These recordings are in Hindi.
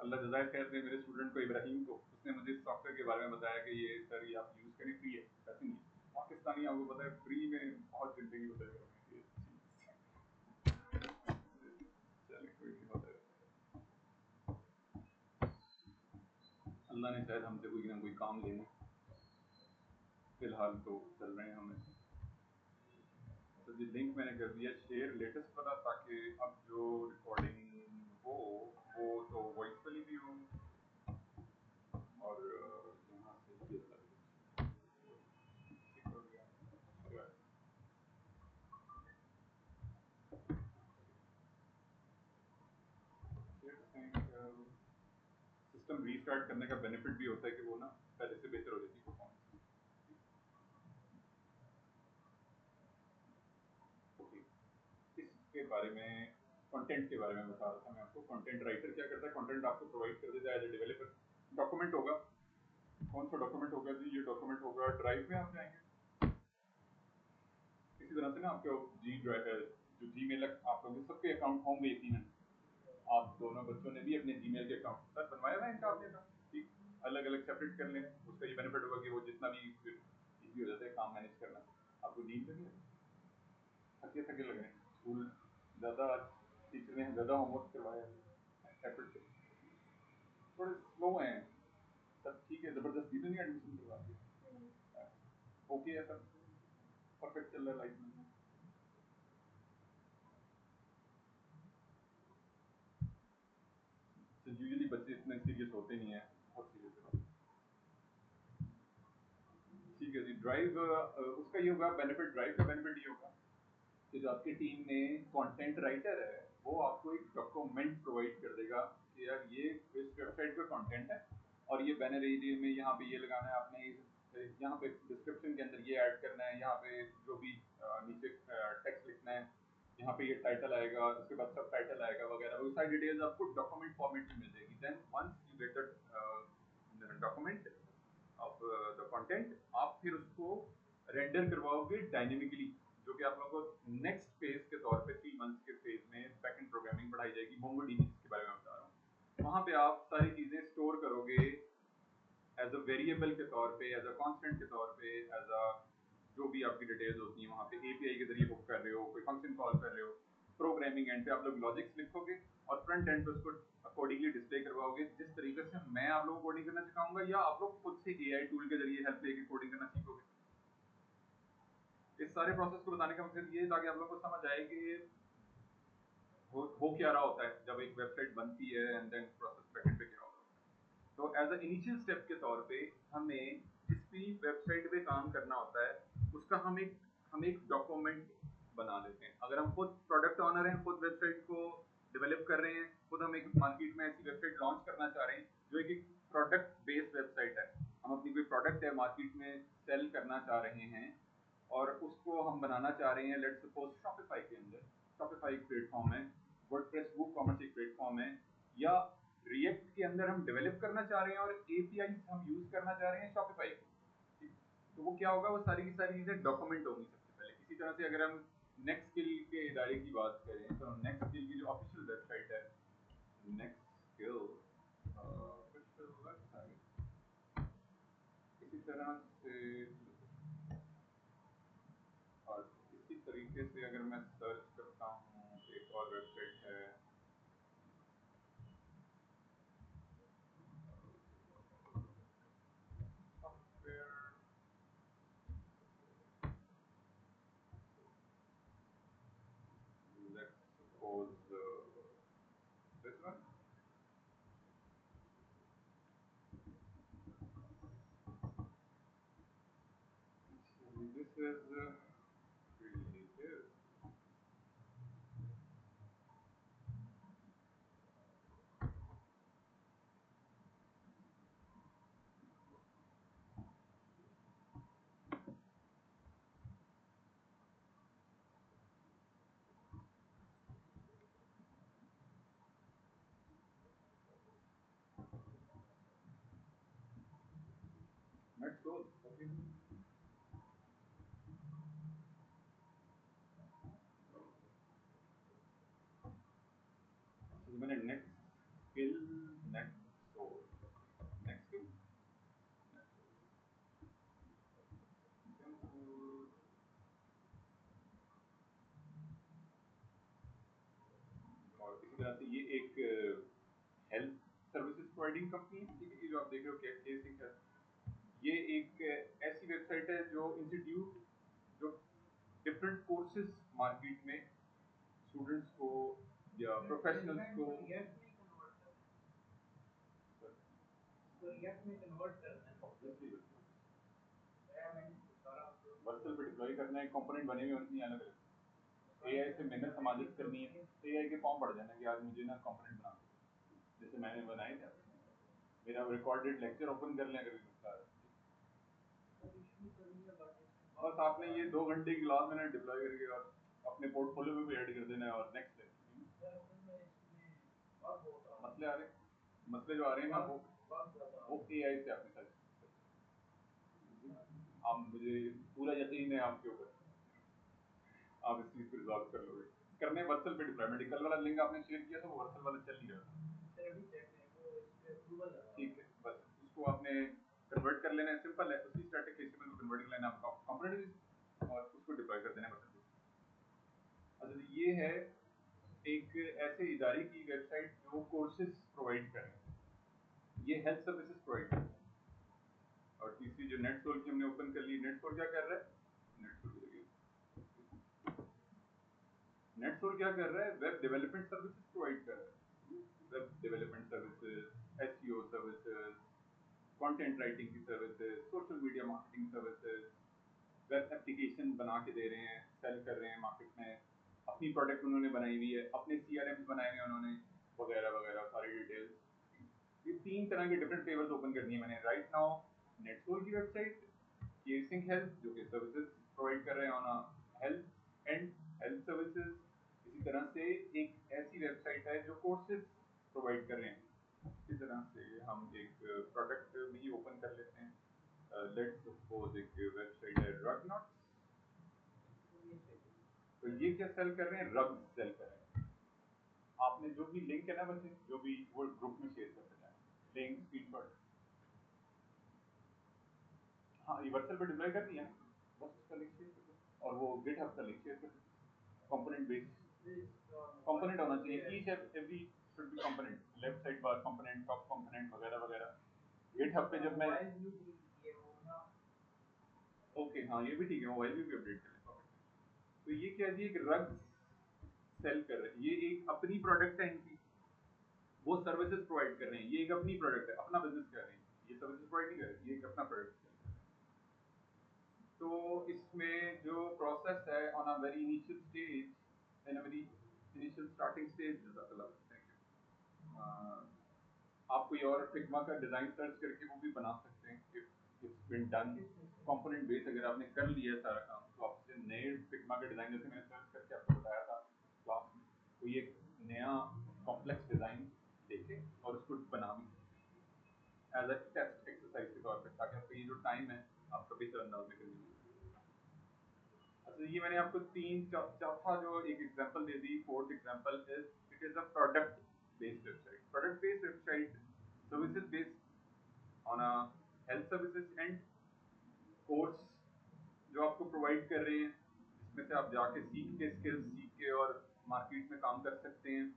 अल्लाह जज़ाए खैर ने मेरे स्टूडेंट को इब्राहिम को उसने मुझे इस सॉफ्टवेयर के बारे में बताया कि ये सर ये आप यूज़ करें, फ्री है, पैसे नहीं है। पाकिस्तानी आपको पता है फ्री में बहुत ज़िंदगी बदल करेंगे। चलिए कोई नहीं, होता है। अल्लाह ने शायद हमसे कोई ना कोई काम लेना, फिलहाल तो चल रहे हैं हमें। तो ये लिंक मैंने कर दिया शेयर लेटेस्ट वाला, ताकि अब जो रिकॉर्डिंग हो वो तो वॉइस वाली भी हो और यहाँ से ये वाला भी ठीक हो गया। सिस्टम रीस्टार्ट करने का बेनिफिट भी होता है कि वो ना पहले से बेहतर हो जाती है परफॉर्मेंस। ओके, इसके बारे में कंटेंट के बारे में बता रहा था मैं आपको। कंटेंट राइटर क्या करता है, कंटेंट आपको प्रोवाइड कर देता है एज ए डेवलपर। डॉक्यूमेंट होगा, कौन सा डॉक्यूमेंट होगा जी, ये डॉक्यूमेंट होगा ड्राइव में। आप जाएंगे इसी तरह से ना, आपके जी ड्राइव जो जी मेल आप लोगों के सबके अकाउंट होंगे यकीनन। आप दोनों बच्चों ने भी अपने जीमेल के अकाउंट सर बनवाया हुआ है इनका, आपने अकाउंट ठीक अलग अलग सेपरेट कर लें। उसका ये बेनिफिट होगा कि वो जितना भी फिर इजी हो जाता है काम मैनेज करना। आपको नींद लगे, थके थके लग रहे हैं, स्कूल ज़्यादा टीचर ने ज़्यादा होमवर्क करवाया है, एफर्ट से थोड़े स्लो हैं। सब ठीक है, ज़बरदस्ती तो नहीं एडमिशन करवा दिया, ओके है सब, परफेक्ट चल रहा है लाइफ में। तो यूजुअली बच्चे इतने सीरियस होते नहीं है, बहुत सीरियस होते हैं। ठीक है जी, ड्राइव उसका ये होगा बेनिफिट, ड्राइव का बेनिफिट ये होगा कि जो आपकी टीम में कंटेंट राइटर है वो आपको एक डॉक्यूमेंट प्रोवाइड कर देगा कि यार ये इस वेबसाइट का कंटेंट है और ये बैनर एरिया में यहाँ पे ये लगाना है आपने, यहाँ पे डिस्क्रिप्शन के अंदर ये ऐड करना है, यहाँ पे जो भी नीचे टेक्स्ट लिखना है, यहाँ पे ये टाइटल आएगा, उसके बाद सब टाइटल आएगा वगैरह, वो सारी डिटेल्स आपको डॉक्यूमेंट फॉर्मेट में मिल जाएगी। Then once you get the document of the content, आप फिर उसको रेंडर करवाओगे डायनेमिकली, जो कि आप लोगों को नेक्स्ट फेज के तौर पे 3 मंथ्स के फेज में बैकएंड प्रोग्रामिंग पढ़ाई जाएगी। मोंगोडीबी के बारे में बता रहा हूँ। वहां पे आप सारी चीजें स्टोर करोगे एज अ वेरिएबल के तौर पे, एज अ कांस्टेंट के तौर पे, एज अ जो भी आपकी डिटेल्स होती हैं वहाँ पे एपीआई के जरिए बुक कर रहे हो, कोई फंक्शन कॉल कर रहे हो, प्रोग्रामिंग एंड पे आप लोग लॉजिक्स लिखोगे और फ्रंट एंड पे उसको अकॉर्डिंगली डिस्प्ले करवाओगे जिस तरीके से मैं आप लोगों को कोडिंग करना सिखाऊंगा, या आप लोग खुद से एआई टूल के जरिए हेल्प लेके कोडिंग करना सीखोगे। इस सारे प्रोसेस को बताने का मकसद ये है ताकि आप लोगों को समझ आए कि हो क्या रहा होता है जब एक वेबसाइट बनती है एंड देन प्रोसेस बैकएंड पे क्या होता है। तो एज अ इनिशियल स्टेप के तौर पे हमें जिस भी वेबसाइट पे काम करना होता है उसका हम एक डॉक्यूमेंट बना लेते हैं। अगर हम खुद प्रोडक्ट ऑनर हैं, खुद वेबसाइट को डेवलप कर रहे हैं, खुद हम एक मार्केट में ऐसी वेबसाइट लॉन्च करना चाह रहे हैं जो एक प्रोडक्ट बेस्ड वेबसाइट है, हम अपनी कोई प्रोडक्ट है मार्केट में सेल करना चाह रहे हैं और उसको हम बनाना चाह रहे हैं, लेट्स सपोज शॉपिफाई के अंदर। शॉपिफाई एक प्लेटफॉर्म है, वर्डप्रेस वूक कॉमर्स एक प्लेटफॉर्म है, या रिएक्ट के अंदर हम डेवलप करना चाह रहे हैं और एपीआई हम यूज करना चाह रहे हैं शॉपिफाई की। तो वो क्या होगा, वो सारी की सारी चीजें डॉक्यूमेंट होंगी सबसे पहले। इसी तरह से अगर हम नेक्स्ट स्किल के इदारे की बात करें तो नेक्स्ट स्किल की जो ऑफिशियल वेबसाइट है, नेक्स्ट स्किल ऑफिशियल वेबसाइट, इसी तरह से और इसी तरीके से अगर मैं सर्च करता हूँ, एक और वेबसाइट है, software, let's suppose this one. This is creative. Let's go. Okay. तो मैंने नेक्स्ट स्किल नेक्स्ट तरह से ये एक हेल्थ सर्विसेज प्रोवाइडिंग कंपनी है, ठीक है। ये जो आप देख रहे हो केसिंग है, ये एक ऐसी वेबसाइट है जो इंस्टीट्यूट जो डिफरेंट कोर्सेज मार्केट में स्टूडेंट्स को या प्रोफेशनल्स को वर्चुअल पे डिप्लॉय करना है, कंपोनेंट बने हुए उनकी अलग अलग। एआई से मेहनत समाजित करनी है, एआई के फॉर्म पड़ जाना कि आज मुझे ना कंपोनेंट बना दो, जैसे मैंने बनाए थे। मेरा रिकॉर्डेड लेक्चर ओपन कर लें अगर कोई मसला है, बस आपने ये 2 घंटे की क्लास मैंने डिप्लॉय करके और अपने पोर्टफोलियो में भी ऐड कर देना है और नेक्स्ट है। मसले आ रहे हैं, मसले जो आ रहे हैं ना वो एआई से आपके साथ। आप मुझे पूरा यकीन है आपके ऊपर, आप इस चीज को रिजॉल्व कर लोगे। करने वर्चुअल पे डिप्लॉयमेंट, कल वाला लिंक आपने शेयर किया था वो वर्चुअल वाला चल नहीं रहा था, ठीक है। बस उसको आपने कन्वर्ट कर लेना है, सिंपल है। उसी स्टैटिक एचटीएमएल को कन्वर्ट कर लेना है आपका कंपोनेंट और उसको डिप्लॉय कर देना है वर्चुअल पे। अच्छा, तो ये है एक ऐसे इदारे की वेबसाइट जो कोर्सेज प्रोवाइड करें, ये हेल्थ सर्विसेज प्रोवाइड करें। और तीसरी जो नेटसोल की हमने ओपन कर ली, नेटसोल क्या कर रहा है, नेटसोल क्या कर रहा है, वेब डेवलपमेंट सर्विसेज प्रोवाइड कर रहा है। Web development services, SEO services, content writing की services, social media marketing services, web application बना के दे रहे हैं, सेल कर रहे हैं मार्केट में। अपनी प्रोडक्ट उन्होंने बनाई हुई है, अपने सीआरएम बनाए हुए हैं उन्होंने, वगैरह वगैरह सारी डिटेल्स। ये 3 तरह के डिफरेंट फ्लेवर्स ओपन करनी है मैंने राइट नाउ। नेटसोल की वेबसाइट, केयरसिंग हेल्थ जो कि सर्विसेज प्रोवाइड कर रहे हैं on health and health services. इसी तरह से एक ऐसी वेबसाइट है जो कोर्सेज प्रोवाइड कर रहे हैं। इसी तरह से हम एक प्रोडक्ट भी ओपन कर लेते हैं। लेट्स सपोज एक वेबसाइट है रगनॉट, तो ये क्या सेल कर रहे हैं, रग सेल कर रहे हैं। आपने जो भी लिंक है ना बच्चे, जो भी वो ग्रुप में शेयर करते जाए लिंक स्क्रीनशॉट। हाँ, ये वर्चुअल पे डिप्लॉय कर दिया ना, बस उसका लिंक शेयर कर दो और वो गिटहब का लिंक शेयर कर दो। कंपोनेंट बेस्ड कंपोनेंट होना चाहिए, each every should be component, left side bar component, top component वगैरह वगैरह। गिटहब पे जब मैं ओके, हाँ ये भी ठीक है, मोबाइल भी अपडेट कर लेता हूँ। तो ये क्या जी, एक रग सेल कर रहे हैं, ये एक अपनी प्रोडक्ट है इनकी, वो सर्विसेज प्रोवाइड कर रहे हैं। ये एक अपनी प्रोडक्ट है, अपना बिजनेस कर रहे हैं, ये सर्विसेज प्रोवाइड नहीं कर रहे, ये एक अपना प्रोडक्ट। तो इसमें जो प्रोसेस है on a very initial stage, in a very initial starting stage, thank you. आप कोई और फिग्मा का डिजाइन सर्च करके वो भी बना सकते हैं if it's been done component base. अगर आपने कर लिया है सारा काम तो आपसे नए फिग्मा का डिजाइन, जैसे मैंने सर्च करके आपको बताया था क्लास में, तो ये नया कॉम्प्लेक्स डिजाइन देखे और उसको बना भी एज अ टेस्ट एक्सरसाइज के तौर पे, ताकि आपका ये जो टाइम है आपका बेहतर अंदाज में कर लीजिए। अच्छा, ये मैंने आपको चौथा जो एक example they the, fourth example is it is a product based website. Product based website services based on a health services and course जो आपको प्रोवाइड कर रहे हैं, जिसमें से आप जाके सीख के, स्किल्स सीख के और मार्केट में काम कर सकते हैं।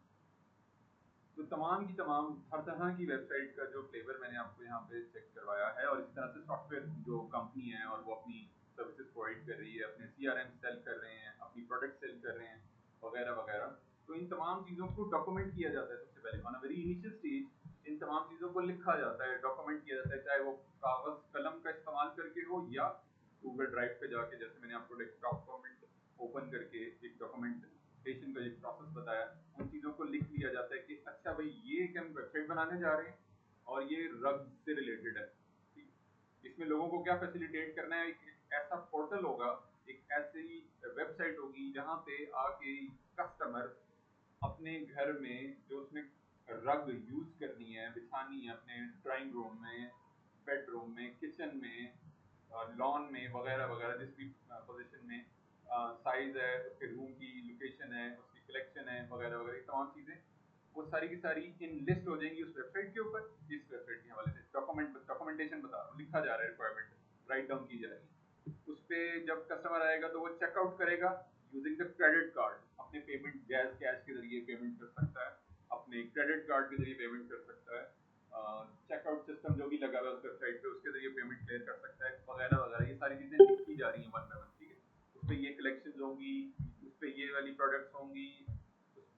तो तमाम की तमाम हर तरह की वेबसाइट का जो फ्लेवर मैंने आपको यहाँ पे चेक करवाया है। और इसी तरह से सॉफ्टवेयर जो कंपनी है और वो अपनी सर्विसेज प्रोवाइड कर रही है, अपने सीआरएम सेल कर रहे हैं, अपनी प्रोडक्ट सेल कर रहे हैं, वगैरह वगैरह। तो इन तमाम चीज़ों को डॉक्यूमेंट किया जाता है सबसे पहले on a very initial stage. इन तमाम चीज़ों को लिखा जाता है, डॉक्यूमेंट किया जाता है, चाहे वो कागज कलम का इस्तेमाल करके हो या गूगल ड्राइव पे जाके, जैसे मैंने आपको डेस्कटॉप डॉक्यूमेंट ओपन करके एक डॉक्यूमेंटेशन का एक प्रोसेस बताया, उन चीज़ों को लिख लिया जाता है कि अच्छा भाई ये कि हम वेबसाइट बनाने जा रहे हैं और ये रग से रिलेटेड है। ठीक है? इसमें लोगों को क्या फैसिलिटेट करना है, एक ऐसा पोर्टल होगा, एक ऐसी वेबसाइट होगी जहाँ पे आके कस्टमर अपने घर में जो उसने रग यूज करनी है, बिछानी है अपने ड्राइंग रूम में, बेडरूम में, किचन में, लॉन में, वगैरह वगैरह, जिस भी पोजीशन में, साइज है उसके रूम की, लोकेशन है उसकी, कलेक्शन है, वगैरह वगैरह, ये तमाम चीजें वो सारी की सारी इन लिस्ट हो जाएंगी उस वेबसाइट के ऊपर। इस वेबसाइट के हवाले से डॉक्यूमेंटेशन बता रहा हूँ, लिखा जा रहा है, रिक्वायरमेंट राइट डाउन की जा रही है। उस पे जब कस्टमर आएगा तो वो चेकआउट करेगा यूजिंग द क्रेडिट कार्ड, अपने पेमेंट जैज कैश के जरिए पेमेंट कर सकता है। अपने क्रेडिट कार्ड के जरिए पेमेंट कर सकता है, चेकआउट सिस्टम जो भी लगा हुआ है उस वेबसाइट पे उसके जरिए पेमेंट क्लियर कर सकता है, वगैरह वगैरह। ये सारी चीज़ें लिखी जा रही हैं वन बाय वन, ठीक है। उस पर ये कलेक्शन होंगी, उस पर ये वाली प्रोडक्ट्स होंगी,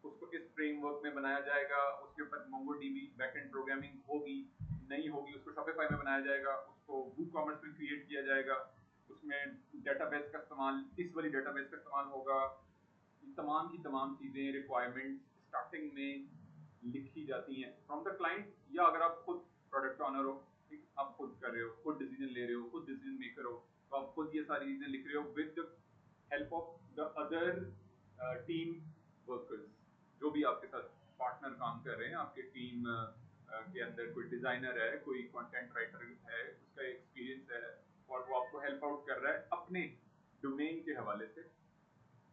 उसको इस फ्रेमवर्क में बनाया जाएगा, उसके ऊपर मोंगोडीबी बैकएंड प्रोग्रामिंग होगी, नहीं होगी उसको शॉपिफाई में बनाया जाएगा, उसको वू कॉमर्स में क्रिएट किया जाएगा, उसमें डेटाबेस का इस्तेमाल, इस वाली डेटाबेस का इस्तेमाल होगा। तमाम की तमाम चीज़ें रिक्वायरमेंट्स स्टार्टिंग में लिखी जाती हैं फ्रॉम द क्लाइंट, या अगर आप खुद प्रोडक्ट ऑनर हो, ठीक, आप खुद कर रहे हो, खुद डिसीजन ले रहे हो, खुद डिसीजन मेकर हो, तो आप खुद ये सारी चीज़ें लिख रहे हो with the help of the other team workers, जो भी आपके साथ पार्टनर काम कर रहे हैं आपके टीम के अंदर। कोई डिज़ाइनर है, कोई कंटेंट राइटर है, उसका एक्सपीरियंस है और वो आपको हेल्प आउट कर रहा है अपने डोमेन के हवाले से,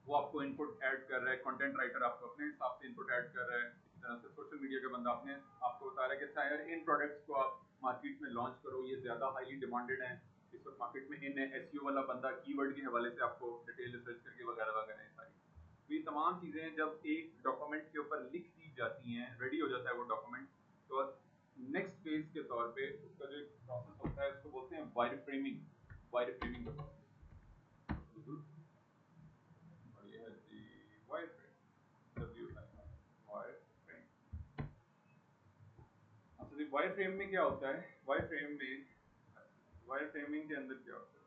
वो आपको इनपुट ऐड कर रहा है, कंटेंट राइटर आपको अपने हिसाब से इनपुट ऐड कर रहा है, इसी तरह से सोशल मीडिया का बंदा अपने आपको बता रहा है कि अच्छा यार इन प्रोडक्ट्स को आप मार्केट में लॉन्च करो, ये ज़्यादा हाईली डिमांडेड है इस वक्त मार्केट में, इन एसईओ वाला बंदा कीवर्ड के हवाले से आपको डिटेल रिसर्च करके वगैरह वगैरह सारी। तो ये तमाम चीज़ें जब एक डॉक्यूमेंट के ऊपर लिख दी जाती हैं, रेडी हो जाता है वो डॉक्यूमेंट, तो नेक्स्ट फेज के तौर पे उसका जो एक प्रोसेस होता है उसको बोलते हैं वायर फ्रेमिंग, वायर फ्रेमिंग का प्रोसेस। और ये है जी वायर फ्रेम, वायर फ्रेम। अच्छा जी, वायर फ्रेम में क्या होता है, वायर फ्रेम में, वायर फ्रेमिंग के अंदर क्या होता है,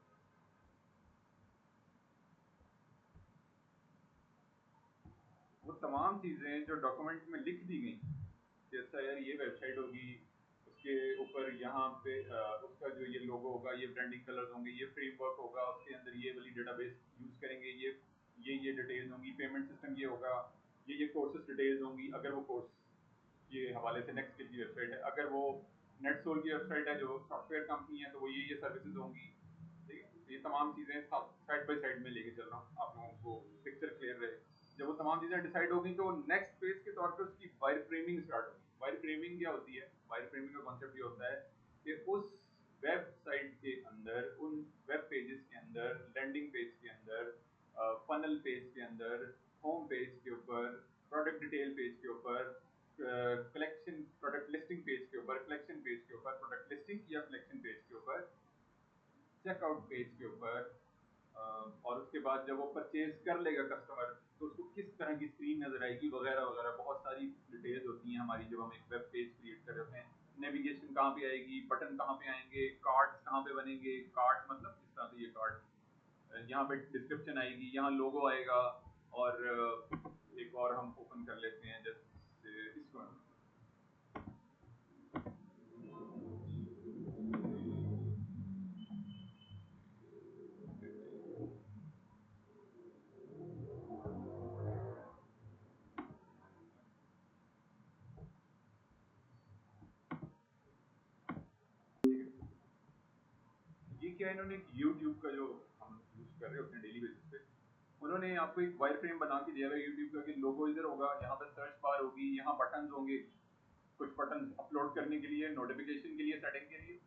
वो तमाम चीज़ें जो डॉक्यूमेंट में लिख दी गई कि अच्छा यार ये वेबसाइट होगी, उसके ऊपर यहाँ पे उसका जो ये लोगो होगा, ये ब्रांडिंग कलर्स होंगे, ये फ्रेमवर्क होगा, उसके अंदर ये वाली डेटाबेस यूज़ करेंगे, ये डिटेल्स होंगी, पेमेंट सिस्टम ये होगा, ये कोर्सेज डिटेल्स होंगी, अगर वो कोर्स के हवाले से नेक्स्ट स्किल की वेबसाइट है, अगर वो नेटसोल की वेबसाइट है जो सॉफ्टवेयर कंपनी है तो वो ये सर्विसेज होंगी, ठीक है। तो ये तमाम चीज़ें साइड बाय साइड में लेके चल रहा हूँ आप लोगों को, पिक्चर क्लियर रहे। जब वो तमाम चीज़ें डिसाइड हो गई तो नेक्स्ट फेज के तौर पे उसकी वायर फ्रेमिंग स्टार्ट होगी। वायर फ्रेमिंग क्या होती है, वायर फ्रेमिंग का कॉन्सेप्ट ये होता है कि उस वेबसाइट के अंदर, उन वेब पेजेस के अंदर, लैंडिंग पेज के अंदर, फनल पेज के अंदर, होम पेज के ऊपर, प्रोडक्ट डिटेल पेज के ऊपर, कलेक्शन प्रोडक्ट लिस्टिंग पेज के ऊपर, कलेक्शन पेज के ऊपर, प्रोडक्ट लिस्टिंग या कलेक्शन पेज के ऊपर, चेकआउट पेज के ऊपर, और उसके बाद जब वो परचेज कर लेगा कस्टमर तो उसको किस तरह की स्क्रीन नजर आएगी, वगैरह वगैरह। बहुत सारी डिटेल्स होती हैं हमारी जब हम एक वेब पेज क्रिएट कर रहे हैं। नेविगेशन कहाँ पे आएगी, बटन कहाँ पे आएंगे, कार्ड्स कहाँ पे बनेंगे, कार्ड्स मतलब इस तरह से ये कार्ड, यहाँ पे डिस्क्रिप्शन आएगी, यहाँ लोगो आएगा, और एक और हम ओपन कर लेते हैं जैसे इसको, ये क्या है, इन्होंने यूट्यूब का जो हम यूज कर रहे होते हैं डेली बेसिस पे, उन्होंने आपको एक वायर फ्रेम बना के दिया है यूट्यूब का कि लोगो इधर होगा, यहाँ पे सर्च बार होगी, यहाँ बटन होंगे, कुछ बटन अपलोड करने के लिए, नोटिफिकेशन के लिए, सेटिंग के लिए,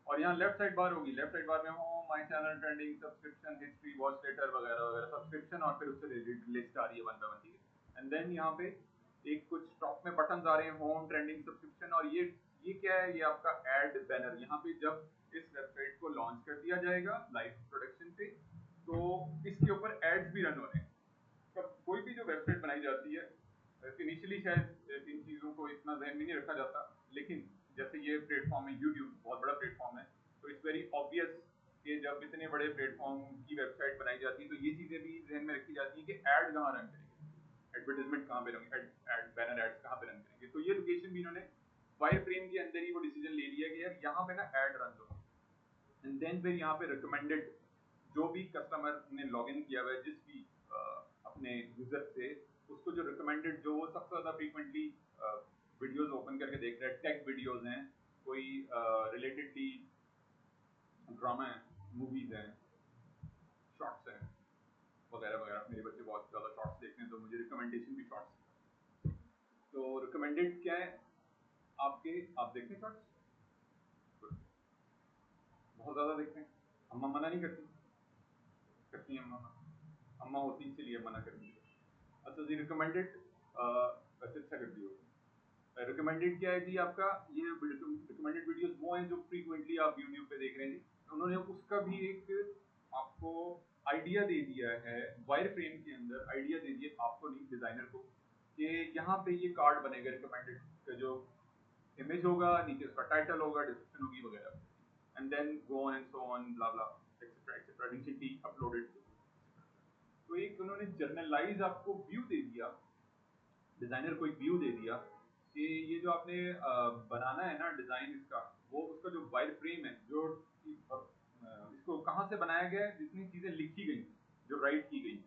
और यहाँ लेफ्ट साइड बार होगी, लेफ्ट साइड बार में home, my channel, trending, subscription history, watch later वगैरह वगैरह, सब्सक्रिप्शन और फिर उससे रिलेटेड लिस्ट आ रही है वन बाय वन, ठीक है। एंड देन यहाँ पे एक कुछ टॉप में बटन आ रहे हैं, होम, ट्रेंडिंग, सब्सक्रिप्शन, और ये क्या है, ये आपका एड बैनर। यहाँ पे जब इस वेबसाइट को लॉन्च कर दिया जाएगा लाइव प्रोडक्शन पे, तो इसके ऊपर एड्स भी रन हो रहे हैं। तब कोई भी जो वेबसाइट बनाई जाती है, इनिशियली शायद इन चीज़ों को इतना जहन में नहीं रखा जाता, लेकिन जैसे ये प्लेटफॉर्म है यूट्यूब, बहुत बड़ा प्लेटफॉर्म है, तो इट्स वेरी ऑब्वियस कि जब इतने बड़े प्लेटफॉर्म की वेबसाइट बनाई जाती है तो ये चीज़ें भी जहन में रखी जाती हैं कि ऐड कहाँ रन करेंगे, एडवर्टाइजमेंट कहाँ पे रन, एड बैनर एड्स कहाँ पे रन करेंगे। तो ये लोकेशन भी इन्होंने वायर फ्रेम के अंदर ही वो डिसीजन ले लिया कि यार यहाँ पे ना ऐड रन हो। एंड देन फिर यहाँ पे रिकमेंडेड, जो भी कस्टमर ने लॉगिन किया हुआ है जिस भी अपने यूजर से, उसको जो रिकमेंडेड, जो वो सबसे ज़्यादा फ्रीक्वेंटली वीडियोस ओपन करके देख रहा है, टेक वीडियोस हैं, कोई रिलेटेडली ड्रामा है, मूवीज हैं, शॉर्ट्स हैं, वगैरह वगैरह। मेरे बच्चे बहुत ज़्यादा शॉर्ट्स देखते हैं तो मुझे रिकमेंडेशन भी शॉर्ट्स। तो रिकमेंडेड क्या है आपके, आप देखते हैं शॉर्ट्स, बहुत ज़्यादा देखते हैं, अम्मा मना नहीं करती, करती हैं अम्मा, अम्मा होती इसलिए मना करती है। अच्छा जी, रिकमेंडेड वैसे अच्छा करती हो, रिकमेंडेड क्या है जी आपका, ये रिकमेंडेड वीडियोस वो हैं जो फ्रीक्वेंटली आप यूट्यूब पे देख रहे हैं जी। उन्होंने उसका भी एक आपको आइडिया दे दिया है, वायर फ्रेम के अंदर आइडिया दे दिया आपको नहीं, डिजाइनर को, कि यहाँ पे ये कार्ड बनेगा रिकमेंडेड का, जो इमेज होगा, नीचे उसका टाइटल होगा, डिस्क्रिप्शन होगी वगैरह, and then go on and so on blah blah etcetera etcetera, recently uploaded. तो एक उन्होंने जर्नलाइज आपको व्यू दे दिया, डिजाइनर को एक व्यू दे दिया कि ये जो आपने बनाना है ना डिजाइन इसका, वो उसका जो वायर फ्रेम है, जो इसको कहाँ से बनाया गया है, जितनी चीजें लिखी गई, जो राइट की गई,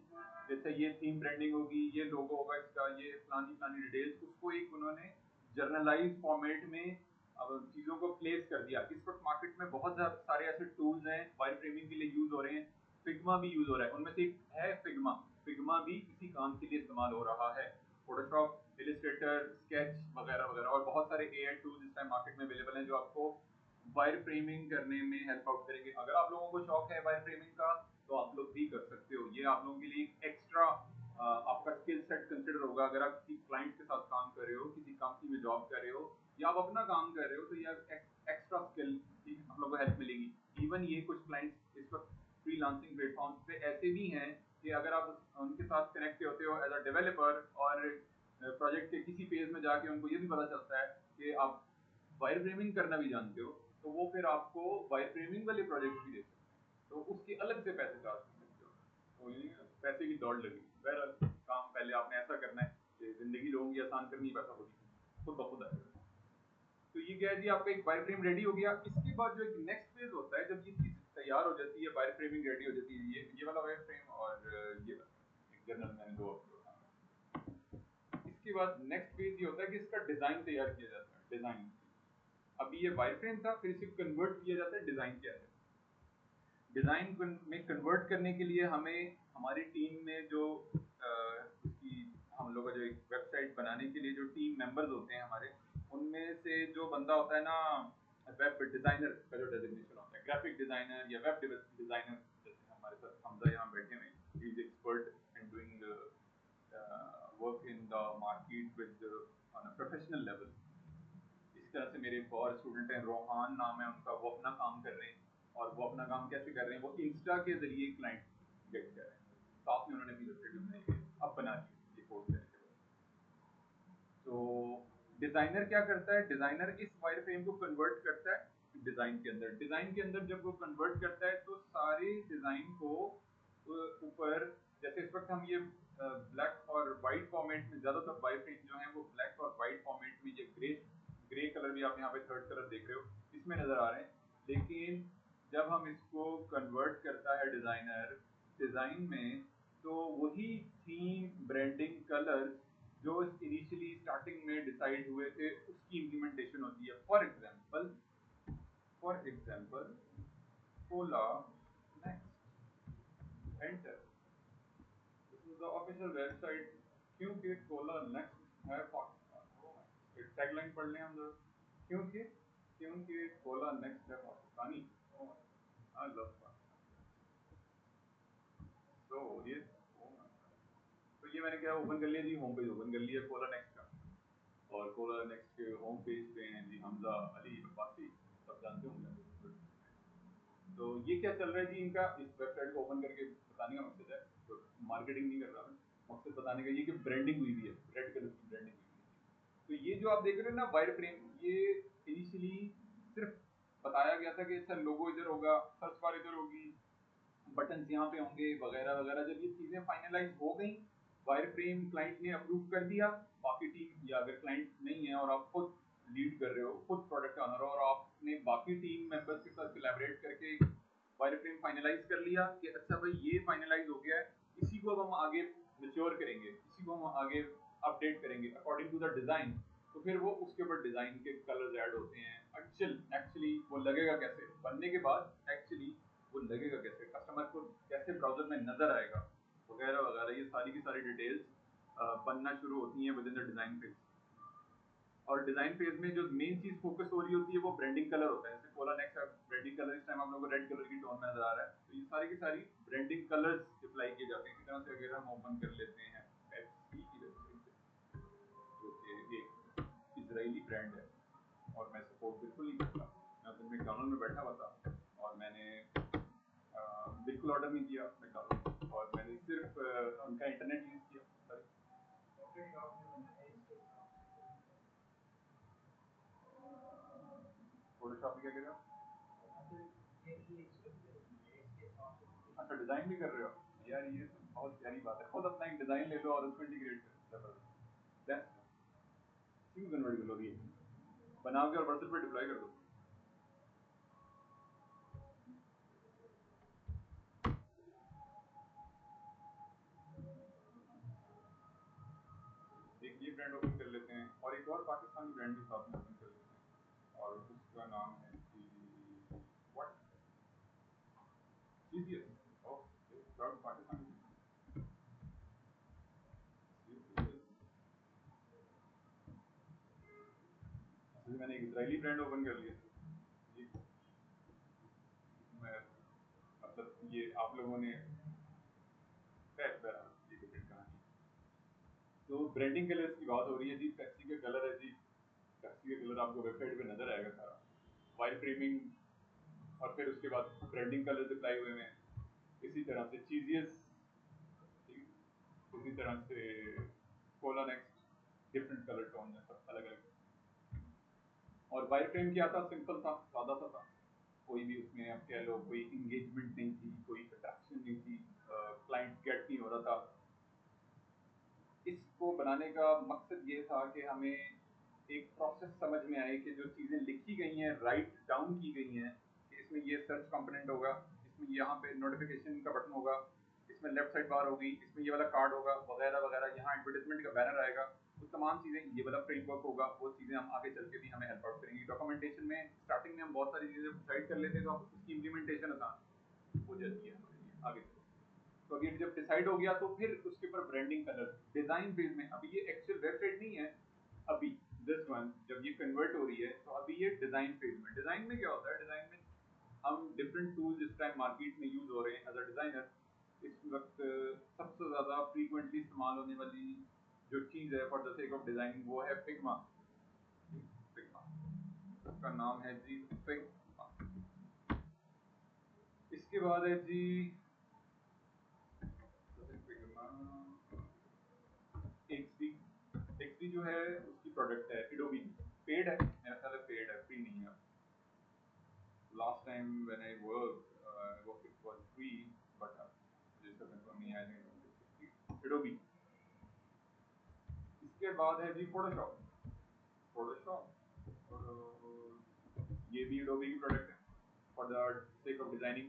जैसे ये थीम ब्रांडिंग होगी, ये लोगो होगा इसका, ये फलानी फलानी डिटेल्स, उसको एक उन्होंने जर्नलाइज फॉर्मेट में अब चीजों को प्लेस कर दिया। इस वक्त मार्केट में बहुत सारे ऐसे टूल्स हैं वायर फ्रेमिंग के लिए यूज हो रहे हैं, फिग्मा भी यूज हो रहा है, उनमें से एक है फिग्मा। फिग्मा भी इसी काम के लिए इस्तेमाल हो रहा है। फोटोशॉप, इलिस्ट्रेटर, स्केच वगैरह वगैरह, और बहुत सारे एआई टूल्स इस टाइम मार्केट में अवेलेबल हैं जो आपको वायर फ्रेमिंग करने में हेल्प आउट करेंगे। अगर आप लोगों को शौक है वायर फ्रेमिंग का तो आप लोग भी कर सकते हो, ये आप लोगों के लिए एक्स्ट्रा आपका स्किल सेट कंसिडर होगा। अगर आप किसी क्लाइंट के साथ काम कर रहे हो, किसी कंपनी में जॉब कर रहे हो, या आप अपना काम कर रहे हो, तो ये एक्स्ट्रा स्किल की आप लोगों को हेल्प मिलेगी। इवन ये कुछ क्लाइंट्स इस वक्त फ्रीलांसिंग प्लेटफॉर्म्स पे ऐसे भी हैं कि अगर आप उनके साथ कनेक्ट होते हो एज अ डेवलपर, और प्रोजेक्ट के किसी फेज में जाके उनको ये भी पता चलता है कि आप वायर फ्रेमिंग करना भी जानते हो, तो वो फिर आपको वायर फ्रेमिंग वाले प्रोजेक्ट भी देते हैं, तो उसके अलग से पैसे चार्ज कर सकते हो। तो ये पैसे की दौड़ लगी। बहरहाल काम पहले आपने ऐसा करना है कि जिंदगी लोगों की आसान करनी, पैसा खुद ब खुद आएगा। तो ये क्या है जी, आपका एक वायर फ्रेम रेडी हो गया। इसके बाद जो एक नेक्स्ट फेज होता है, जब ये चीज तैयार हो जाती है, वायर फ्रेमिंग रेडी हो जाती है, ये वाला वायर फ्रेम और ये वाला एक जर्नल मैंने दो इसके बाद नेक्स्ट फेज ये होता है कि इसका डिजाइन तैयार किया जाता है। डिजाइन, अभी ये वायर फ्रेम था, फिर इसे कन्वर्ट किया जाता है डिजाइन के अंदर। डिजाइन में कन्वर्ट करने के लिए हमें हमारी टीम में जो उसकी हम लोग का जो एक वेबसाइट बनाने के लिए जो टीम मेंबर्स होते हैं हमारे, उनमें से जो बंदा होता है ना, वेब डिजाइनर का जो डेजिग्नेशन होता है, ग्राफिक डिजाइनर या वेब डिजाइनर, जैसे हमारे साथ हमजा यहाँ बैठे हुए हैं, he is expert in doing work in the market with on a professional level. इसी तरह से मेरे एक और स्टूडेंट हैं, रोहान नाम है उनका, वो अपना काम कर रहे हैं। और वो अपना काम कैसे कर रहे हैं, वो इंस्टा के जरिए क्लाइंट गेट कर रहे हैं। साथ में उन्होंने अपनी वेबसाइट बनाई है, अब बना ली ये कोर्स करने के बाद। तो डिजाइनर क्या करता है, डिजाइनर इस वायर फ्रेम को कन्वर्ट करता है डिजाइन के अंदर। डिजाइन के अंदर जब वो कन्वर्ट करता है तो सारे डिजाइन को ऊपर, जैसे इस वक्त हम ये ब्लैक और व्हाइट फॉर्मेट में, ज्यादातर वायर फ्रेम जो है वो ब्लैक और व्हाइट फॉर्मेट में, ये ग्रे ग्रे कलर भी आप यहाँ पे थर्ड कलर देख रहे हो, इसमें नजर आ रहे हैं। लेकिन जब हम इसको कन्वर्ट करता है डिजाइनर डिजाइन में, तो वही थीम ब्रांडिंग कलर जो इनिशियली स्टार्टिंग में डिसाइड हुए थे, उसकी इम्प्लीमेंटेशन होती है। For example Cola next, enter, this is the official website. क्योंकि कोला नेक्स्ट है पाकिस्तान, टैगलाइन पढ़ लें हम लोग, क्योंकि क्योंकि कोला नेक्स्ट है पाकिस्तानी। आई लव तो ये, तो ये मैंने क्या ओपन कर लिया जी, होम पेज ओपन कर लिया कोला नेक्स्ट का। और कोला नेक्स्ट के होम पेज पे हैं जी हमजा अली अब्बासी, सब जानते होंगे। तो ये क्या चल रहा है जी इनका, इस वेबसाइट को ओपन करके बताने का मकसद है, तो मार्केटिंग नहीं कर रहा मैं, मकसद बताने का ये कि ब्रांडिंग हुई भी है, रेड कलर की ब्रांडिंग हुई है। तो ये जो आप देख रहे हो ना वायर फ्रेम, ये इनिशियली सिर्फ बताया गया था कि सर लोगो इधर होगा, सर्च बार इधर होगी, बटन यहाँ पे होंगे वगैरह वगैरह। जब ये चीजें फाइनलाइज हो गई, वायर फ्रेम क्लाइंट ने अप्रूव कर दिया, बाकी टीम, या अगर क्लाइंट नहीं है और आप खुद लीड कर रहे हो, खुद प्रोडक्ट ऑनर हो, और आपने बाकी टीम मेंबर्स के साथ कोलैबोरेट करके वायर फ्रेम फाइनलाइज कर लिया कि अच्छा भाई ये फाइनलाइज हो गया है, इसी को अब हम आगे मैच्योर करेंगे, इसी को हम आगे अपडेट करेंगे अकॉर्डिंग टू द डिजाइन। तो फिर वो उसके ऊपर डिजाइन के कलर्स ऐड होते हैं। एक्चुअली वो लगेगा कैसे बनने के बाद, एक्चुअली वो लगेगा कैसे, कस्टमर को कैसे ब्राउजर में नजर आएगा वगैरह वगैरह, ये सारी की सारी डिटेल्स बनना शुरू होती हैं with in the design phase. और डिजाइन फेज में जो मेन चीज फोकस हो रही होती है वो ब्रांडिंग कलर होता है। जैसे कोला नेक्स्ट ब्रांडिंग कलर इस टाइम आप लोगों को रेड कलर की टोन में नजर आ रहा है, तो ये सारी की सारी ब्रांडिंग कलर्स अप्लाई किए जाते हैं। इसी तरह से अगर हम ओपन कर लेते हैं पेप्सी की वेबसाइट, जो कि एक इजरायली ब्रांड है और मैं सपोर्ट बिल्कुल नहीं करता। मैं उस दिन मैकडॉनल्ड में बैठा हुआ था और मैंने बिल्कुल ऑर्डर नहीं किया मैकडॉनल्ड, और मैंने सिर्फ उनका इंटरनेट यूज़ किया। फोटोशॉप में क्या कर रहे हो? अच्छा, डिज़ाइन भी कर रहे हो यार, ये तो बहुत प्यारी बात है। खुद अपना एक डिज़ाइन ले लो और उसको इंटीग्रेट करो, जबरदस्त। इसी में कन्वर्ट कर लो, ये बनाओ के और व्हाट्सएप पे डिप्लॉय कर दो। एक ये ब्रांड ओपन कर लेते हैं और एक और पाकिस्तानी ब्रांड भी साथ में ओपन कर लेते हैं, और उसका नाम है what, TCS। Okay, proud Pakistani. मैंने एक इजरायली ब्रांड ओपन कर लिया। ये मैं मतलब ये आप लोगों ने खैर बहरहाल ये डिफरेंट कहानी। तो ब्रांडिंग कलर्स की बात हो रही है जी। पेप्सी का कलर है जी, पेप्सी का कलर आपको वेबसाइट पे नजर आएगा सारा, वायर फ्रेमिंग, और फिर उसके बाद ब्रांडिंग कलर्स अप्लाई हुए हैं। इसी तरह से चीजियस, इसी तरह से Cola next, different colour tone है सब अलग अलग। और वायर फ्रेम क्या था, सिंपल था, सादा सा था। कोई भी उसमें आप कह लो कोई इंगेजमेंट नहीं थी, कोई अट्रैक्शन नहीं थी, क्लाइंट गेट नहीं हो रहा था। इसको बनाने का मकसद ये था कि हमें एक प्रोसेस समझ में आए कि जो चीज़ें लिखी गई हैं, राइट डाउन की गई हैं, कि इसमें ये सर्च कंपोनेंट होगा, इसमें यहाँ पे नोटिफिकेशन का बटन होगा, इसमें लेफ्ट साइड बार होगी, इसमें ये वाला कार्ड होगा, वगैरह वगैरह, यहाँ एडवर्टाइजमेंट का बैनर आएगा, वो तमाम चीज़ें, ये वाला फ्रेमवर्क होगा, वो चीज़ें हम आगे चल के भी हमें हेल्प आउट करेंगी। डॉक्यूमेंटेशन में स्टार्टिंग में हम बहुत सारी चीज़ें डिसाइड कर लेते हैं, तो उसकी इम्प्लीमेंटेशन आसान हो जाती है हमारे लिए आगे। तो अभी जब डिसाइड हो गया तो फिर उसके ऊपर ब्रांडिंग कलर डिजाइन बेस में, अभी ये एक्चुअल वेबसाइट नहीं है अभी, दिस वन जब ये कन्वर्ट हो रही है तो अभी ये डिजाइन फेज में। डिजाइन में क्या होता है, डिजाइन में हम डिफरेंट टूल्स इस टाइम मार्केट में यूज हो रहे हैं एज अ डिजाइनर। इस वक्त सबसे ज्यादा फ्रीक्वेंटली इस्तेमाल होने वाली जो चीज है for the sake of designing वो है फिग्मा। फिग्मा, उसका नाम है जी फिग्मा। इसके बाद है जी फिग्मा एक्सडी। एक्सडी जो है उसकी प्रोडक्ट है एडोबी की, पेड है मेरा ख्याल है, पेड है, फ्री नहीं है। Last time when I work it was free, but मुझे इसका कंफर्म नहीं है, आई थिंक एडोबी। इसके बाद है जी फोटोशॉप। फोटोशॉप ये भी एडोबी की प्रोडक्ट है for the sake of designing.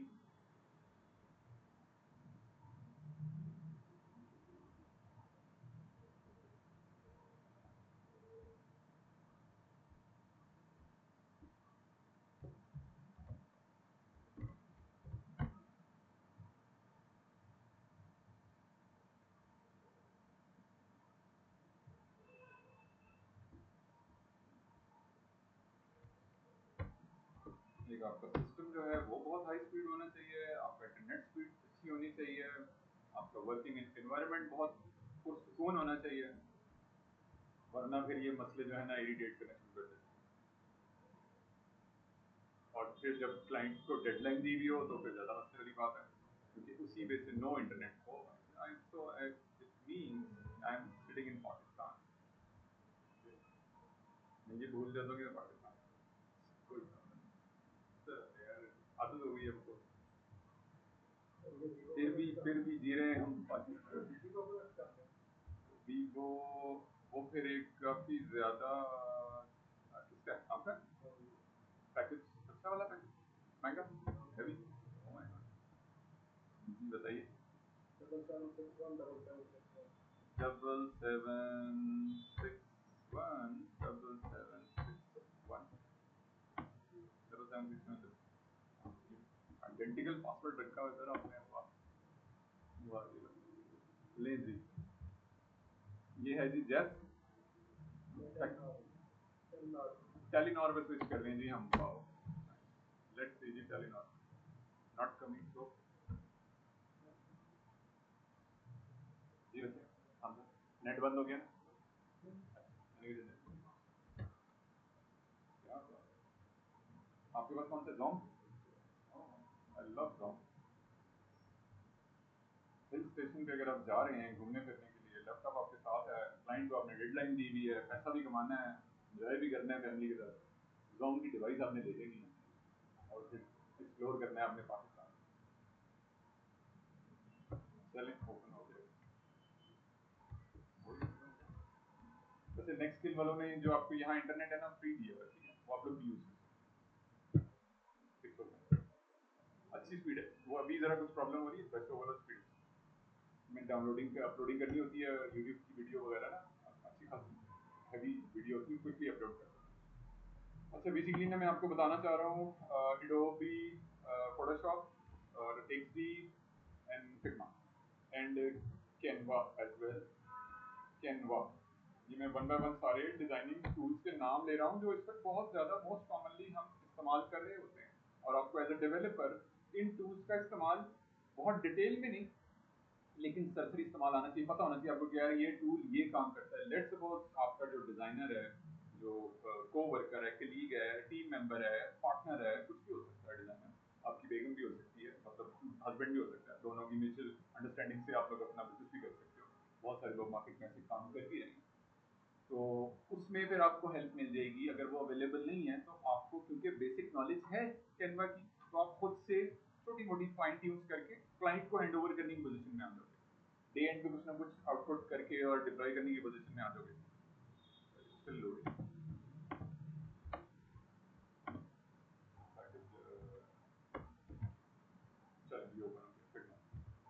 एक आपका सिस्टम जो है वो बहुत हाई स्पीड होना चाहिए, आपका इंटरनेट स्पीड अच्छी होनी चाहिए, आपका वर्किंग एनवायरनमेंट बहुत पुरसुकून होना चाहिए, वरना फिर ये मसले जो है ना इरिटेट करने शुरू कर देते हैं। और फिर जब क्लाइंट को डेडलाइन दी हुई हो तो फिर ज़्यादा मसले वाली बात है, क्योंकि उसी बेस से नो इंटरनेट हो, so it means I am sitting in Pakistan, मैं ये भूल जाता हूँ कि मैं पाकिस्तान, कोई यार आदत हो गई है हमको, फिर भी जी रहे हैं हम पाकिस्तान। वीवो, वो फिर एक काफी ज्यादा किसका है आपका पैकेज, अच्छा वाला पैकेज, महंगा, हैवी, ओ माय गॉड, जी बताइए। 7761 आइडेंटिकल पासवर्ड रखा हुआ है सर आपने, वाह वाह जी वाह। ले जी, ये है जी जैस, टेलीनॉर पे स्विच कर रहे हैं जी हम, वाओ, लेट्स सी जी टेलीनॉर नॉट कमिंग सो जी। वैसे हम नेट बंद हो गया ना, आपके पास कौन सा जोंग? आई लव जोंग। हिल स्टेशन पे अगर आप जा रहे हैं घूमने फिरने के लिए, लैपटॉप आपके साथ है, क्लाइंट को आपने डेडलाइन दी हुई है, पैसा भी कमाना है, एंजॉय भी करना है फैमिली के साथ, जोंग की डिवाइस आपने ले लेनी है और फिर एक्सप्लोर करना है अपने पाकिस्तान। चलें ओपन हो जाएगा। वैसे नेक्स्ट स्किल वालों ने जो आपको यहाँ इंटरनेट है ना फ्री दिया हुआ है, ठीक है, वो आप लोग भी यूज करें। अच्छी स्पीड है वो, अभी जरा कुछ प्रॉब्लम हो रही है, वैसे ओवरऑल स्पीड में डाउनलोडिंग पे अपलोडिंग करनी होती है यूट्यूब की वीडियो वगैरह ना, अच्छी खासी हैवी वीडियो होती है, क्विकली अपलोड कर सकते हैं। अच्छा बेसिकली ना मैं आपको बताना चाह रहा हूँ एडोबी फोटोशॉप और XD and Figma and Canva as well. Canva, ये मैं वन बाय वन सारे डिजाइनिंग टूल्स के नाम ले रहा हूँ जो इस पर बहुत ज़्यादा मोस्ट कॉमनली हम इस्तेमाल कर रहे होते हैं, और आपको एज अ डेवलपर इन टूल्स का इस्तेमाल बहुत डिटेल में नहीं लेकिन सरसरी इस्तेमाल आना चाहिए, पता होना चाहिए आपको क्या है ये टूल ये काम करता है। लेट्स सपोज आपका जो डिजाइनर है, जो को वर्कर है, कलीग है, टीम मेंबर है, पार्टनर है, कुछ भी हो सकता है डिजाइनर, आपकी बेगम भी हो सकती है, मतलब हस्बैंड भी हो सकता है, दोनों की म्यूचुअल अंडरस्टैंडिंग से आप लोग अपना बिजनेस भी कर सकते हो, बहुत सारे लोग मार्केट में ऐसे काम कर भी रहे हैं। तो उसमें फिर आपको हेल्प मिल जाएगी, अगर वो अवेलेबल नहीं है तो आपको, क्योंकि बेसिक नॉलेज है कैनवा की, तो आप खुद से छोटी मोटी फाइन ट्यून्स करके क्लाइंट को हैंड ओवर करने की पोजीशन में आ जाओगे, डे एंड पे कुछ ना कुछ आउटपुट करके और डिप्लॉय करने की पोजीशन में आ जाओगे। Still loading. That is, चलो ये ओपन हो गया फिर।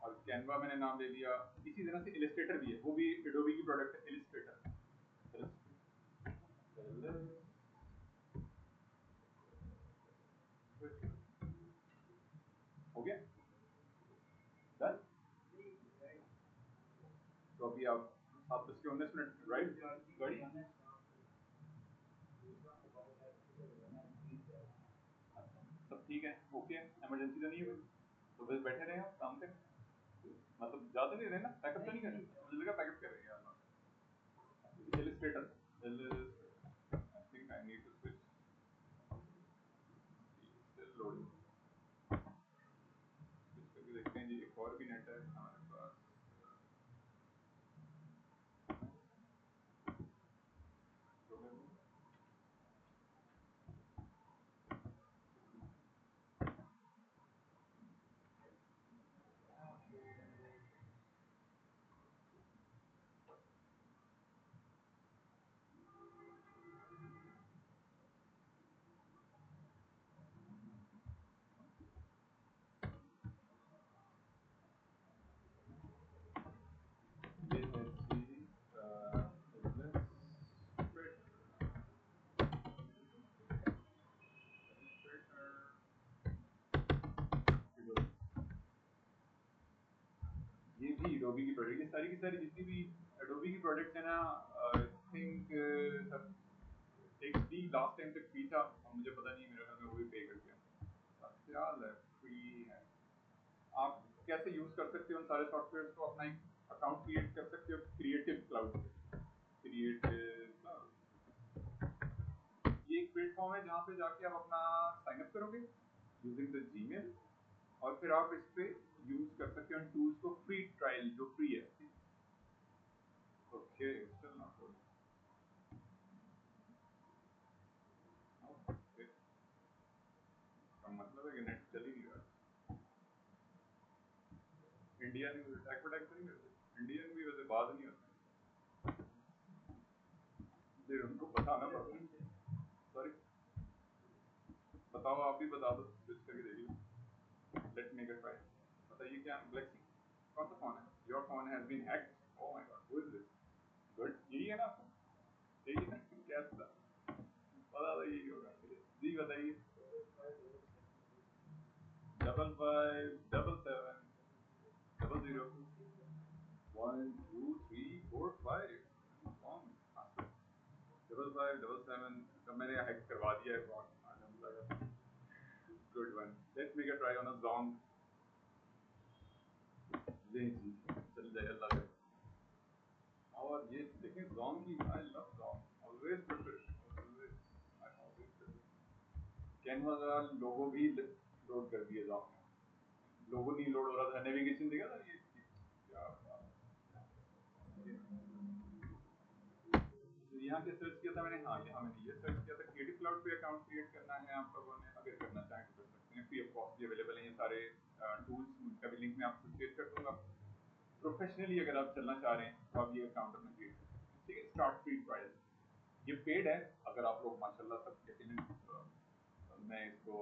और कैनवा मैंने नाम ले लिया, इसी तरह से इलिस्ट्रेटर भी है, वो भी एडोबी की प्रोडक्ट है इलिस्ट्रेटर। हो गया डन। तो अभी आप 10 से 19 मिनट ड्राइव गाड़ी, सब ठीक है, ओके है, इमरजेंसी तो नहीं हुई, तो बस बैठे रहे आप काम करें, मतलब ज़्यादा नहीं रहे ना, पैकअप तो नहीं कर रहे, मुझे लगा पैकअप कर रहे हैं यार। Illustrator, I think I need to switch, still loading, switch करके देखते हैं जी, एक और भी नेट है हमारे पास। ये है जी ये भी एडोबी की प्रोडक्ट, ये सारी की सारी जितनी भी एडोबी की प्रोडक्ट है ना, I think XD last time तक फ्री था, अब मुझे पता नहीं, मेरे ख्याल में वो भी पे कर दिया, ख्याल है फ्री है। आप कैसे यूज कर सकते हो उन सारे सॉफ्टवेयर को, अपना एक अकाउंट क्रिएट कर सकते हो क्रिएटिव क्लाउड पे। क्रिएटिव क्लाउड ये एक प्लेटफॉर्म है जहाँ पे जाके आप अपना साइन अप करोगे यूजिंग द जीमेल, और फिर आप इस पे यूज कर सकते हो टूल्स को, फ्री ट्रायल जो फ्री है। ओके स्टिल नॉट ओके, का मतलब है कि नेट चल ही नहीं रहा। इंडियन अटैक तो नहीं करते, इंडियन भी वैसे बात नहीं होता, फिर उनको बताना पड़ता है। सॉरी, बताओ, आप भी बता दो, स्विच करके देख लो, लेट मेक अ ट्राई। बताइए क्या गैलेक्सी कौन सा फोन है? Your phone has been hacked, oh my God, who is this? Good, यही है ना आपका? यही है ना? क्या था पता था यही होगा, जी बताइए। 55 77 00 1 2 3 4 5 55 77, तो मैंने हैक करवा दिया है phone, good one, let's make a try on a Zong. जी जी चल जाए अल्लाह करे। और ये देखें जोंग की, I love Zong, always prefer, always I always prefer Canva का लोगो भी लोड कर दिया था आपने, लोगो नहीं लोड हो रहा था, नेविगेशन देखा था ये क्या तो यहाँ के सर्च किया था मैंने, हाँ यहाँ मैंने ये सर्च किया था, क्रिएटिव क्लाउड पे अकाउंट क्रिएट करना है आप लोगों ने, अगर करना चाहें तो कर सकते हैं, फ्री ऑफ कॉस्ट अवेलेबल है ये सारे टूल्स, उनका भी लिंक मैं आपको शेयर कर दूंगा। प्रोफेशनली अगर आप चलना चाह रहे हैं तो आप ये अकाउंट अपना क्रिएट कर सकते हैं, ठीक है। स्टार्ट फ्री ट्रायल, ये पेड है, अगर आप लोग माशाल्लाह सब यकीनन मैं इसको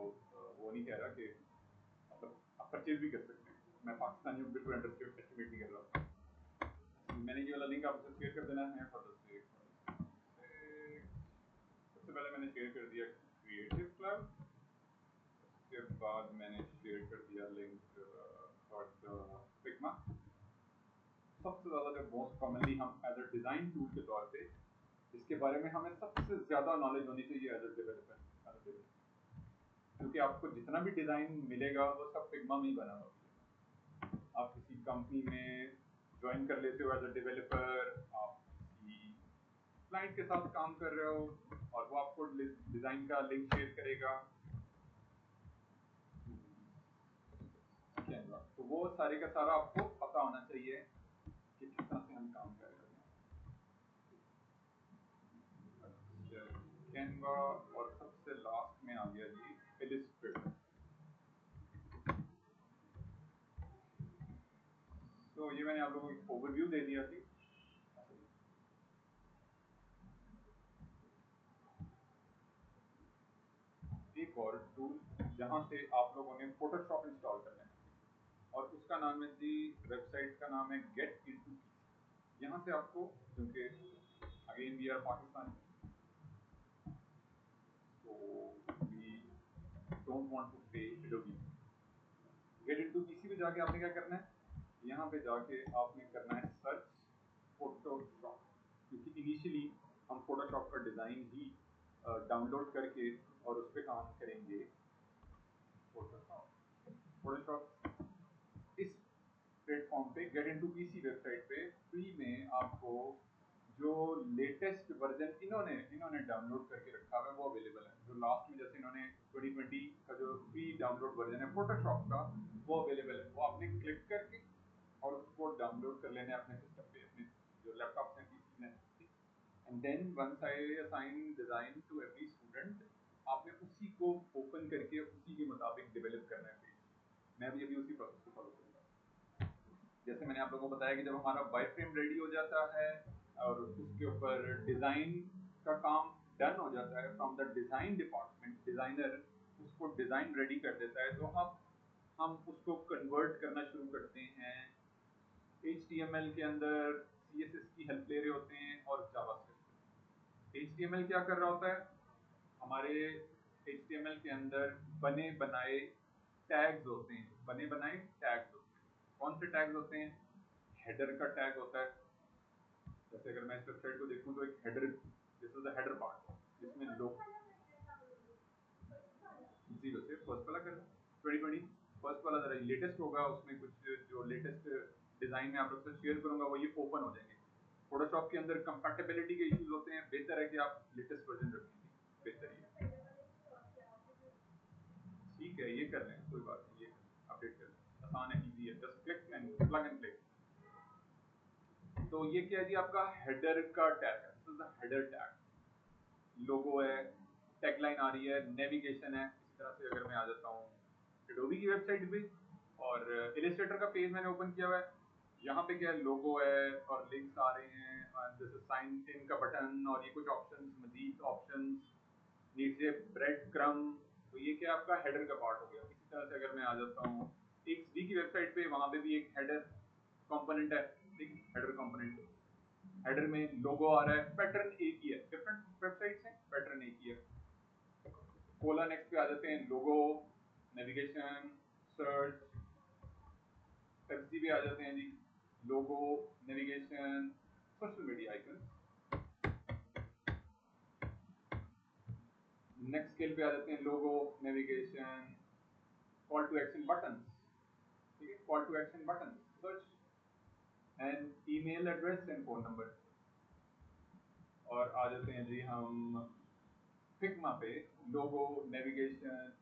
वो नहीं कह रहा कि मतलब आप परचेज भी कर सकते हैं, मैं पाकिस्तानियों को बिल्कुल एस्टिमेट नहीं कर रहा। मैंने ये वाला लिंक आपसे शेयर कर देना है फॉर द सेक, सबसे पहले मैंने शेयर कर दिया क्रिएटिव क्लाउड, उसके बाद मैंने शेयर कर दिया लिंक फॉर द फिग्मा। सबसे ज़्यादा जो मोस्ट कॉमनली हम एज अ डिज़ाइन टूल के तौर पे इसके बारे में हमें सबसे ज़्यादा नॉलेज होनी चाहिए एज अ डेवलपर, क्योंकि आपको जितना भी डिज़ाइन मिलेगा वो सब फिग्मा में ही बना होगा। आप किसी कंपनी में ज्वाइन कर लेते हो एज अ डेवलपर, आप किसी क्लाइंट के साथ काम कर रहे हो और वो आपको डिज़ाइन का लिंक शेयर करेगा कैनवा, तो वो सारे का सारा आपको पता होना चाहिए कि किस तरह से हम काम कर रहे हैं। कैनवा और सबसे लास्ट में आ गया जी इलिस्ट्रेटर। तो ये मैंने आप लोगों को एक ओवरव्यू दे दिया थी। एक और टूल जहाँ से आप लोगों ने फोटोशॉप इंस्टॉल करना है और उसका नाम है जी, वेबसाइट का नाम है गेट इनटू। यहाँ से आपको, क्योंकि again we are Pakistan, so we don't want to pay Adobe। Get into PC पे जाके आपने क्या करना है, यहाँ पे जाके आपने करना है सर्च फोटोशॉप, क्योंकि इनिशियली हम फोटोशॉप का डिज़ाइन ही डाउनलोड करके और उस पर काम करेंगे। फोटोशॉप फोटोशॉप इस प्लेटफॉर्म पे गेट इनटू पीसी वेबसाइट पे फ्री में आपको जो लेटेस्ट वर्जन इन्होंने इन्होंने डाउनलोड करके रखा हुआ है वो अवेलेबल है। जो लास्ट में जैसे इन्होंने 2020 का जो फ्री डाउनलोड वर्जन है फोटोशॉप का वो अवेलेबल है, वो आपने क्लिक करके और उसको डाउनलोड कर लेना है अपने सिस्टम पे, अपने जो लैपटॉप में पीसी में, and then once I assign design to every student, आपने उसी को ओपन करके उसी के मुताबिक डेवलप करना है पेज। मैं भी अभी उसी प्रोसेस को फॉलो करूंगा। जैसे मैंने आप लोगों को बताया कि जब हमारा वाई फ्रेम रेडी हो जाता है और उसके ऊपर डिज़ाइन का काम डन हो जाता है from the design department, designer उसको डिज़ाइन रेडी कर देता है, तो हम उसको कन्वर्ट करना शुरू करते हैं HTML के अंदर, CSS की हेल्प ले रहे होते हैं और जावास्क्रिप्ट। HTML क्या कर रहा होता है, हमारे HTML के अंदर बने बनाए टैग्स होते हैं, बने बनाए टैग्स होते हैं। कौन से टैग्स होते हैं, हेडर का टैग होता है। जैसे अगर मैं इस वेबसाइट को देखूं तो एक header, this is the header part, जिसमें लोग जीरो से फर्स्ट वाला कर 2020 फर्स्ट वाला जरा लेटेस्ट होगा, उसमें कुछ जो लेटेस्ट डिजाइन में आप लोग से शेयर करूंगा वो ये ओपन हो जाएंगे। फोटोशॉप के अंदर कंपैटिबिलिटी के इश्यूज होते हैं, बेहतर है कि आप लेटेस्ट वर्जन रखेंगे, बेहतर ही है। ठीक है, ये कर लें, कोई बात नहीं, ये अपडेट कर लें, आसान है, इजी है, just click and plug and play. तो ये क्या है जी, आपका हेडर का टैग है, this is the header tag. Logo है, टैगलाइन आ रही है, नेविगेशन है। इस तरह से अगर मैं आ जाता हूँ एडोबी की वेबसाइट पे और इलिस्ट्रेटर का पेज मैंने ओपन किया हुआ है, यहाँ पे क्या है, लोगो है और लिंक्स आ रहे हैं, जैसे साइन इन का बटन और ये कुछ ऑप्शंस, मजीद ऑप्शंस, नीचे ब्रेड क्रम। तो ये क्या आपका हेडर का पार्ट हो गया। इसी तरह से अगर मैं आ जाता हूँ XD की वेबसाइट पे, वहाँ पे भी एक हेडर कंपोनेंट है, ठीक है, हेडर कंपोनेंट। हेडर में लोगो आ रहा है, पैटर्न एक ही है, डिफरेंट वेबसाइट्स हैं, पैटर्न एक ही है। कोला नेक्स्ट पे आ जाते हैं, लोगो, नेविगेशन, सर्च। FZ पे आ जाते हैं जी, logo, navigation, social media icon. Next scale पे आ जाते हैं, logo, navigation, call to action button, ठीक है, call to action button, search and email address and phone number. और आ जाते हैं जी हम फिग्मा पे लोगो, नेविगेशन,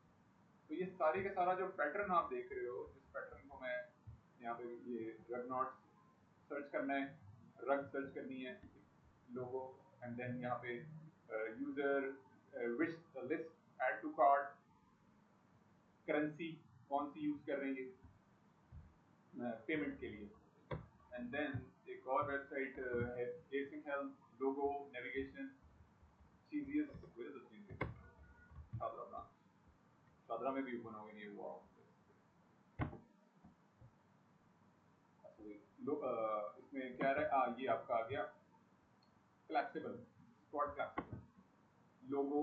तो ये सारे का सारा जो पैटर्न आप देख रहे हो, जिस पैटर्न को मैं यहाँ पे ये रग नॉट सर्च करना है, रग सर्च करनी है, लोगो, एंड देन यहाँ पे user wish list, add to cart, currency कौन सी यूज कर रहे हैं पेमेंट के लिए, एंड देन एक और वेबसाइट है guessing help, logo, navigation, Cheezious, where the Cheezious, Shahdara branch, Shahdara में भी ओपन हो गई, नहीं हुआ इसमें क्या है, ये आपका आ गया फ्लेक्सिबल, स्क्वाड फ्लेक्सिबल, लोगो,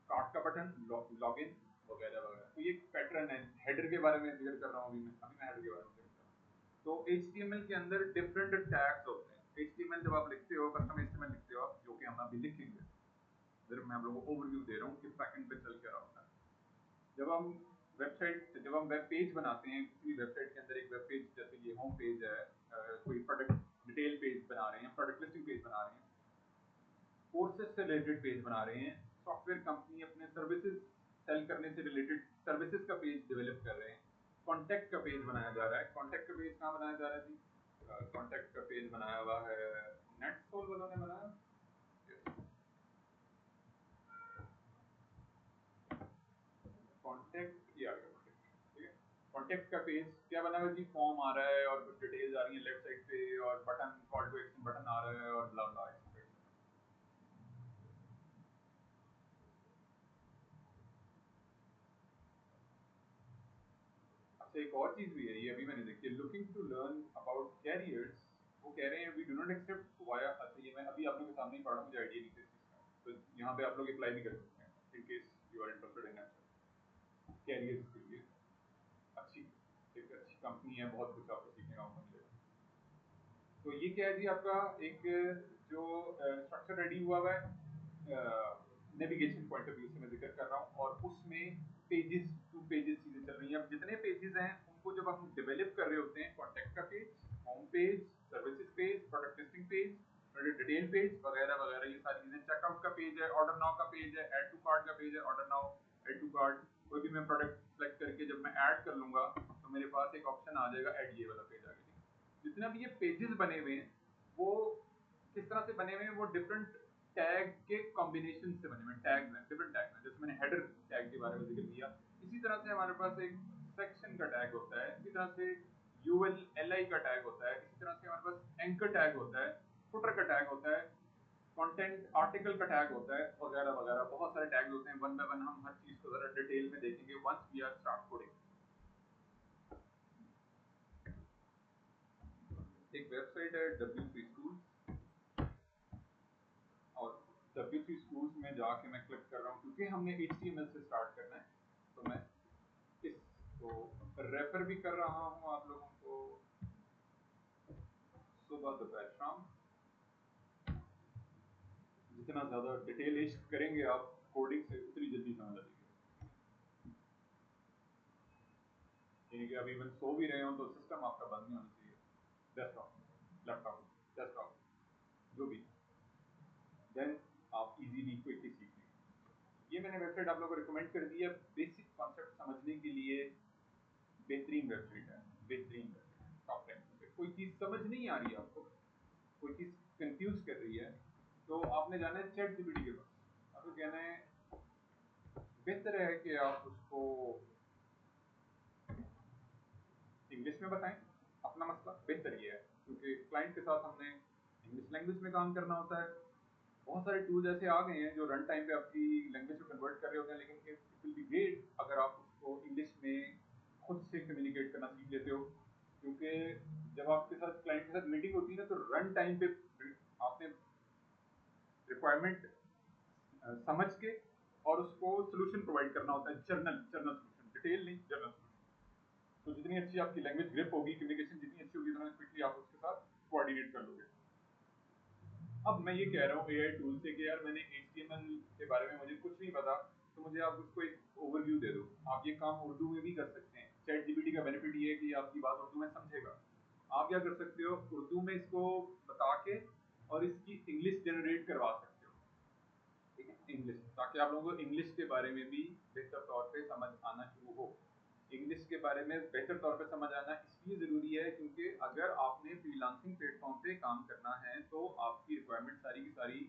कार्ट का बटन, लॉगिन वगैरह वगैरह। तो ये पैटर्न है। हेडर के बारे में जिक्र कर रहा हूँ अभी मैं हेडर के बारे में जिक्र कर रहा हूँ। तो HTML के अंदर डिफरेंट टैग्स होते हैं। HTML जब आप लिखते हो, कस्टम HTML लिखते हो आप, जो कि हम अभी लिखेंगे, सिर्फ मैं आप लोगों को ओवरव्यू दे रहा हूँ कि बैकएंड पे चल क्या रहा होता है। जब हम वेब पेज बनाते हैं, किसी वेबसाइट के अंदर एक वेब पेज, जैसे ये होम पेज है, कोई प्रोडक्ट डिटेल पेज बना रहे हैं, प्रोडक्ट लिस्टिंग पेज बना रहे हैं, कोर्सेज से रिलेटेड पेज बना रहे हैं, सॉफ्टवेयर कंपनी अपने सर्विसेज सेल करने से रिलेटेड सर्विसेज का पेज डेवलप कर रहे हैं, कॉन्टैक्ट का पेज बनाया जा रहा है। कॉन्टैक्ट का पेज कहाँ बनाया जा रहा है जी? कॉन्टैक्ट का पेज बनाया हुआ है नेटसोल वालों ने बनाया। कॉन्टैक्ट ये आ गया कॉन्टैक्ट, ठीक है। कॉन्टैक्ट का पेज क्या बना हुआ है जी? फॉर्म आ रहा है और कुछ डिटेल्स आ रही है लेफ्ट साइड पे, और button, call to action button आ रहा है, और ब्ला ब्ला। अच्छा, एक और चीज भी है, ये अभी मैंने देखी है, looking to learn about careers. वो कह रहे हैं we do not accept via, अच्छा ये मैं अभी आप लोगों के सामने ही पढ़ा, मुझे आइडिया नहीं था इस चीज का, तो यहाँ पे आप लोग अप्लाई भी कर सकते हैं in case you are interested in careers के लिए। अच्छी, एक अच्छी कंपनी है, बहुत कुछ आपको सीखने का मौका मिलेगा। तो ये क्या है जी? आपका एक जो स्ट्रक्चर रेडी हुआ हुआ है नेविगेशन पॉइंट ऑफ व्यू से मैं जिक्र कर रहा हूँ, और उसमें पेजेस टू पेजेस चीजें चल रही हैं। अब जितने पेजेस हैं उनको जब हम डेवलप कर रहे होते हैं, कॉन्टैक्ट का page, home page, services page, product listing page, detail page वगैरह वगैरह, ये सारी चीजें, चेकआउट का पेज है, ऑर्डर नाउ का पेज है, ऐड टू कार्ट का पेज है, order now, add to cart, कोई भी मैं प्रोडक्ट सेलेक्ट करके जब मैं ऐड कर लूंगा तो मेरे पास एक ऑप्शन आ जाएगा, ऐड ये वाला पेज आ गया। जितने भी ये पेजेस बने हुए हैं, वो किस तरह से बने हुए हैं? वो डिफरेंट टैग के कॉम्बिनेशन से बने हुए टैग्स हैं, डिफरेंट टैग्स हैं। जैसे मैंने हेडर टैग के बारे में जिक्र किया, इसी तरह से हमारे पास एक सेक्शन का टैग होता है, इसी तरह से ULLI का टैग होता है, इसी तरह से हमारे पास एंकर टैग होता है, फुटर का टैग होता है, कंटेंट आर्टिकल का टैग होता है, वगैरह वगैरह, बहुत सारे टैग्स होते हैं। वन बाय वन हम हर चीज को जरा डिटेल में देखेंगे once we are start coding. एक वेबसाइट है W3 स्कूल, और W3 स्कूल्स में जाके मैं क्लिक कर रहा हूँ, क्योंकि हमने HTML से स्टार्ट करना है, तो मैं इसको रेफर भी कर रहा हूँ आप लोगों को, सुबह दोपहर शाम। जितना ज्यादा डिटेल इश्क करेंगे आप कोडिंग से, उतनी जल्दी समझ आ जाएगी। यानी कि अभी इवन सो भी रहे हो तो सिस्टम आपका बंद नहीं होना चाहिए, डेस्कटॉप, लैपटॉप, डेस्कटॉप, जो भी, देन आप इजीली क्विकली सीख लेंगे। ये मैंने वेबसाइट आप लोगों को रिकमेंड कर दी है, बेसिक कॉन्सेप्ट समझने के लिए बेहतरीन वेबसाइट है, बेहतरीन वेबसाइट, टॉप रैंक। कोई चीज़ समझ नहीं आ रही है आपको, कोई चीज़ कंफ्यूज कर रही है, तो आपने जाना है चैट जीपीटी के पास। आपको कहना है, बेहतर है कि आप उसको इंग्लिश में बताएं अपना मसला, बेहतर ये है, क्योंकि क्लाइंट के साथ हमने इंग्लिश लैंग्वेज में काम करना होता है। बहुत सारे टूल्स ऐसे आ गए हैं जो रन टाइम पे आपकी लैंग्वेज को कन्वर्ट कर रहे होते हैं, लेकिन इट विल बी ग्रेट अगर आप उसको इंग्लिश में खुद से कम्युनिकेट करना सीख लेते हो, क्योंकि जब आपके साथ क्लाइंट के साथ मीटिंग होती है ना, तो रन टाइम पे आपने रिक्वायरमेंट समझ के और उसको सोल्यूशन प्रोवाइड करना होता है, जर्नल जर्नल सोल्यूशन, डिटेल नहीं, जर्नल सोल्यूशन। तो जितनी अच्छी आपकी लैंग्वेज ग्रिप होगी, कम्युनिकेशन जितनी अच्छी होगी, उतना क्विकली आप उसके साथ कोऑर्डिनेट कर लोगे। अब मैं ये कह रहा हूँ AI टूल से कि यार मैंने HTML के बारे में मुझे कुछ नहीं पता, तो मुझे आप उसको एक ओवरव्यू दे दो। आप ये काम उर्दू में भी कर सकते हैं। चैट जीपीटी का बेनिफिट ये है कि आपकी बात उर्दू में समझेगा। आप क्या कर सकते हो, उर्दू में इसको बता के और इसकी इंग्लिश जनरेट करवा सकते हो, ठीक है। इंग्लिश, ताकि आप लोगों को इंग्लिश के बारे में भी बेहतर तौर पे समझ आना शुरू हो। इंग्लिश के बारे में बेहतर तौर पे समझ आना इसलिए ज़रूरी है क्योंकि अगर आपने फ्रीलांसिंग प्लेटफॉर्म पे काम करना है तो आपकी रिक्वायरमेंट सारी की सारी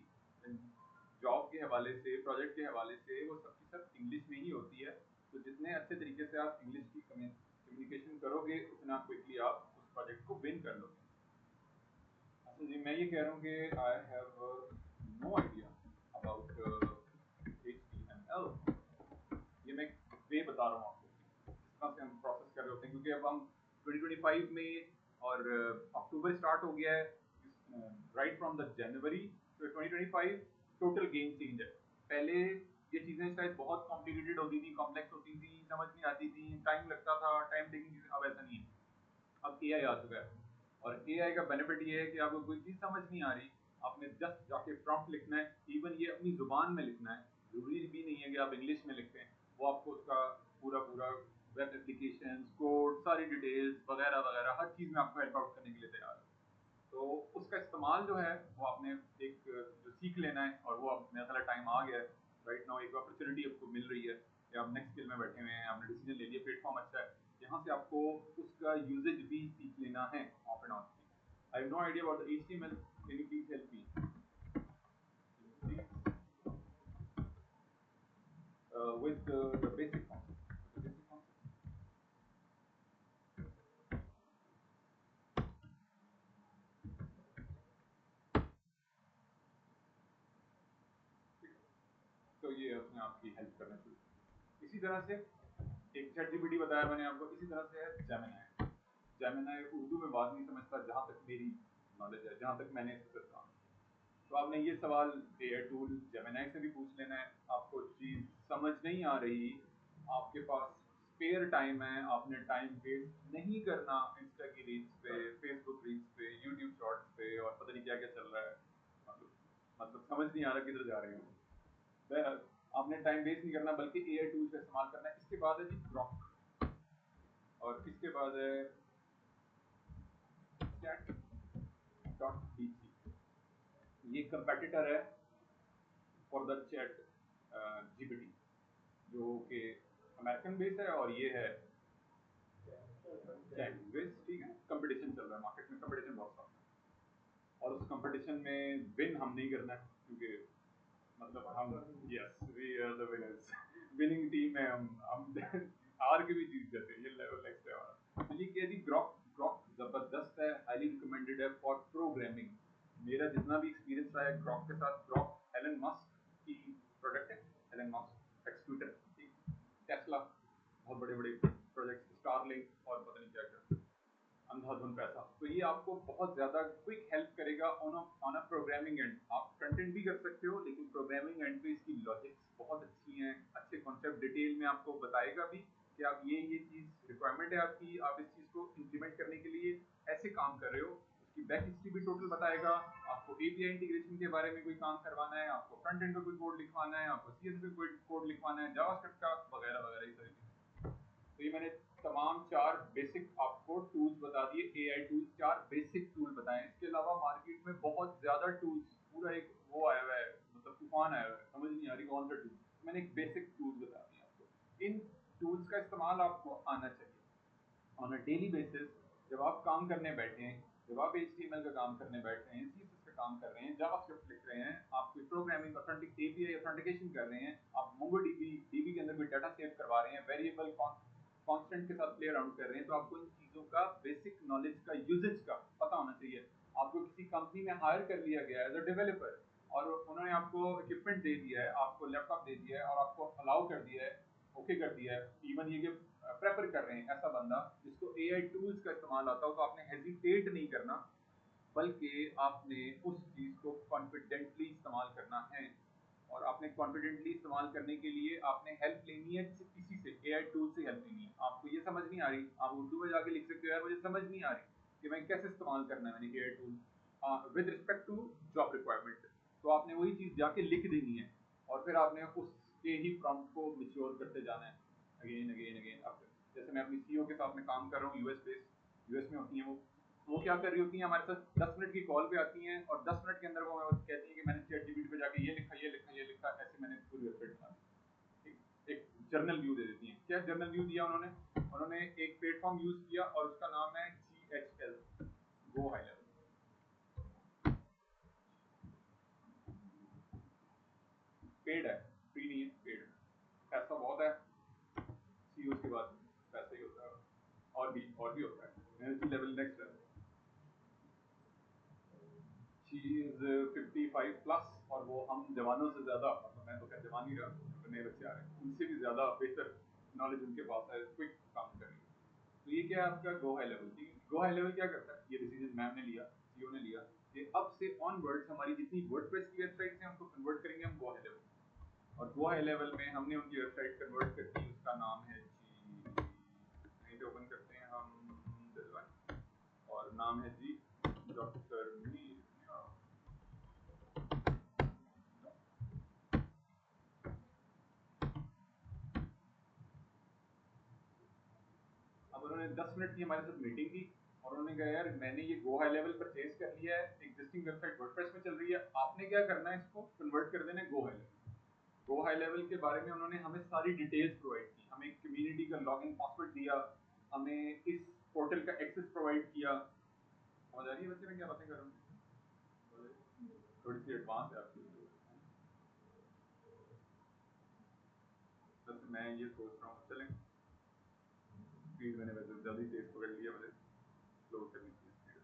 जॉब के हवाले से, प्रोजेक्ट के हवाले से, वो सब की सब इंग्लिश में ही होती है। तो जितने अच्छे तरीके से आप इंग्लिश की कम्युनिकेशन करोगे उतना क्विकली आप उस प्रोजेक्ट को विन कर लोगे। अच्छा जी, मैं ये कह रहा हूँ कि I have no idea about HTML। ये मैं वे बता रहा हूँ आपको किस तरह से हम प्रोसेस कर रहे होते हैं, क्योंकि अब हम 2025 में और अक्टूबर स्टार्ट हो गया है, राइट फ्रॉम द जनवरी। तो 2025 टोटल गेम चेंज है। पहले ये चीज़ें शायद बहुत कॉम्प्लिकेटेड होती थी, कॉम्प्लेक्स होती थी, समझ नहीं आती थी, टाइम लगता था, टाइम टेकिंग चीज़ें। अब ऐसा नहीं है, अब एआई आ चुका है। और एआई का बेनिफिट ये है कि आपको कोई चीज़ समझ नहीं आ रही, आपने जस्ट जाके प्रॉम्प्ट लिखना है, इवन ये अपनी ज़ुबान में लिखना है, ज़रूरी भी नहीं है कि आप इंग्लिश में लिखते हैं। वो आपको उसका पूरा पूरा वेब एप्लीकेशन कोड, सारी डिटेल्स वगैरह वगैरह हर चीज़ में आपको हेल्प आउट करने के लिए तैयार है। तो उसका इस्तेमाल जो है वो आपने एक जो सीख लेना है, और वो अब मेरा ख्याल टाइम आ गया है। राइट नाउ एक अपॉर्चुनिटी आपको मिल रही है कि आप नेक्स्ट स्किल में बैठे हुए हैं, आपने डिसीजन ले लिया, प्लेटफॉर्म अच्छा है, यहाँ से आपको उसका यूजेज भी सीख लेना है off and on. I have no idea about the HTML, can you please help me with the basic concept? The basic concept. तो ये अपने आपकी हेल्प करना शुरू कर। इसी तरह से एक चैट जीपीटी बताया मैंने आपको, इसी तरह से है जेमिनाई। जेमिनाई उर्दू में बात नहीं समझता जहाँ तक मेरी नॉलेज है, जहाँ तक मैंने इससे काम किया। तो आपने ये सवाल एआई टूल जेमिनाई से भी पूछ लेना है। आपको चीज़ समझ नहीं आ रही, आपके पास स्पेयर टाइम है, आपने टाइम वेस्ट नहीं करना इंस्टा की रील्स पे, फेसबुक रील्स पे, यूट्यूब शॉर्ट्स पे, और पता नहीं क्या क्या चल रहा है, मतलब समझ नहीं आ रहा किधर जा रहे हो। बहरहाल आपने टाइम वेस्ट नहीं करना, बल्कि एआई टूल का इस्तेमाल करना है। इसके बाद है जी ग्रॉक, और इसके बाद है चैट डॉट डीसी। ये कंपेटिटर है फॉर द चैट जीपीटी, जो कि अमेरिकन बेस है, और ये है चैट बेस। ठीक है, कंपटीशन चल रहा है मार्केट में, कंपटीशन बहुत सारा है, और उस कंपटीशन में विन हम नहीं करना है, क्योंकि मतलब हम, yes we are the winners, winning team है हम हार के भी जीत जाते हैं, ये लेवल नेक्स्ट है हमारा। तो ये क्या जी, ग्रॉक ग्रॉक जबरदस्त है, हाईली रिकमेंडेड है फॉर प्रोग्रामिंग। मेरा जितना भी एक्सपीरियंस रहा है ग्रॉक के साथ, ग्रॉक एलन मस्क की प्रोडक्ट है, Elon Musk X Twitter, Tesla, बहुत बड़े बड़े प्रोजेक्ट, स्टारलिंक और पता नहीं क्या क्या, अंधाधुन पैसा। तो ये आपको बहुत ज़्यादा क्विक हेल्प करेगा ऑन अ प्रोग्रामिंग एंड। आप फ्रंट एंड भी कर सकते हो, लेकिन प्रोग्रामिंग एंड पे इसकी लॉजिक्स बहुत अच्छी हैं, अच्छे कॉन्सेप्ट डिटेल में आपको बताएगा भी कि आप ये चीज़ रिक्वायरमेंट है आपकी, आप इस चीज़ को इम्प्लीमेंट करने के लिए ऐसे काम कर रहे हो। उसकी बैक हिस्ट्री भी टोटल बताएगा, आपको एपीआई इंटीग्रेशन के बारे में कोई काम करवाना है, आपको फ्रंट एंड का कोई कोड लिखवाना है, आपको सीएसएस का कोई कोड लिखवाना है, जावास्क्रिप्ट का वगैरह वगैरह, ये सारी चीज़ें। तो ये मैंने तमाम चार बेसिक आपको टूल्स बता दिए, एआई टूल्स, चार बेसिक टूल बताएं। इसके अलावा मार्केट में बहुत ज्यादा टूल्स, पूरा एक वो आया हुआ है, मतलब तूफान आया हुआ है, समझ नहीं आ रही कौन सा टूल। मैंने एक बेसिक टूल्स बता दिए आपको। इन टूल्स का इस्तेमाल आपको आना चाहिए ऑन अ डेली बेसिस। जब आप काम करने बैठे हैं, जब आप HTML का काम करने बैठ रहे हैं, CSS का काम कर रहे हैं, जावास्क्रिप्ट लिख रहे हैं, आप कोई प्रोग्रामिंग ऑथेंटिक API ऑथेंटिकेशन कर रहे हैं, आप मोंगोडीबी डीबी के अंदर कोई डाटा सेव करवा रहे हैं, वेरिएबल कांस्टेंट के साथ प्ले अराउंड कर रहे हैं, तो आपको इन चीज़ों का बेसिक नॉलेज का, यूजेज का पता होना चाहिए। आपको किसी कंपनी में हायर कर लिया गया है एज अ डेवलपर, और उन्होंने आपको इक्विपमेंट दे दिया है, आपको लैपटॉप दे दिया है, और आपको अलाउ कर दिया है, ओके कर दिया है, इवन ये कि प्रेफर कर रहे हैं ऐसा बंदा जिसको एआई टूल्स का इस्तेमाल आता हो, तो आपने हेजिटेट नहीं करना, बल्कि आपने उस चीज़ को कॉन्फिडेंटली इस्तेमाल करना है। और आपने कॉन्फिडेंटली इस्तेमाल करने के लिए आपने हेल्प लेनी है किसी से, एआई टूल से हेल्प लेनी है। आपको ये समझ नहीं आ रही, आप उर्दू में जाके लिख सकते हो, यार मुझे समझ नहीं आ रही कि मैं कैसे इस्तेमाल करना है मैंने AI tool with respect to job requirement. तो आपने वही चीज़ जाके लिख देनी है, और फिर आपने उसके ही प्रॉम्प्ट को मिच्योर करते जाना है, अगेन अगेन अगेन। अब जैसे मैं अपनी सीईओ के साथ में काम कर रहा हूँ, यूएस बेस्ड, यूएस में होती हैं वो, वो क्या कर रही होती हैं, हमारे साथ 10 मिनट की कॉल पे आती हैं और 10 मिनट के अंदर वो हमें कहती हैं कि मैंने चैट जीपीटी पे जाके ये लिखा, ये लिखा, ये लिखा, ऐसे मैंने पूरी वेबसाइट बना दी। एक जर्नल व्यू दे देती हैं। क्या जर्नल व्यू दिया उन्होंने? उन्होंने एक प्लेटफॉर्म यूज किया और उसका नाम है GHL, go high level. Paid है, फ्री नहीं है, पेड है। पैसा बहुत है, सीईओ के बाद पैसा ही होता है। और भी होता है। एनर्जी लेवल नेक्स्ट है। शी इज 55 प्लस और वो हम जवानों से ज्यादा, मतलब मैं तो खैर जवान ही रहा, तो नए बच्चे आ रहे हैं, उनसे भी ज्यादा बेहतर नॉलेज उनके पास है, क्विक काम कर रही है। तो ये क्या है आपका go high level. Go high level क्या करता है? ये डिसीजन मैम ने लिया, सीईओ ने लिया कि अब से ऑनवर्ड्स हमारी जितनी वर्डप्रेस की वेबसाइट्स हैं उनको कन्वर्ट करेंगे हम गो हाई लेवल। और गो हाई लेवल में हमने उनकी वेबसाइट कन्वर्ट कर दी, उसका नाम है जी, यहीं पे ओपन करते हैं हम दिस वन, और नाम है जी डॉक्टर मीर। अब उन्होंने 10 मिनट की हमारे साथ मीटिंग की और उन्होंने कहा यार मैंने ये गो हाई लेवल परचेज कर लिया है, एग्जिस्टिंग वेबसाइट वर्डप्रेस में चल रही है, आपने क्या करना है, इसको कन्वर्ट कर देना है go high level. Go high level के बारे में उन्होंने हमें सारी डिटेल्स प्रोवाइड की, हमें कम्युनिटी का लॉगिन पासवर्ड दिया, हमें इस पोर्टल का एक्सेस प्रोवाइड किया। समझ आ रही है बच्चे मैं क्या बातें कर रहा हूँ? थोड़ी सी एडवांस है आपकी। बस मैं ये सोच रहा हूँ चलें, स्पीड मैंने वैसे ज़्यादा ही तेज पकड़ लिया, मुझे स्लो करनी चाहिए स्पीड।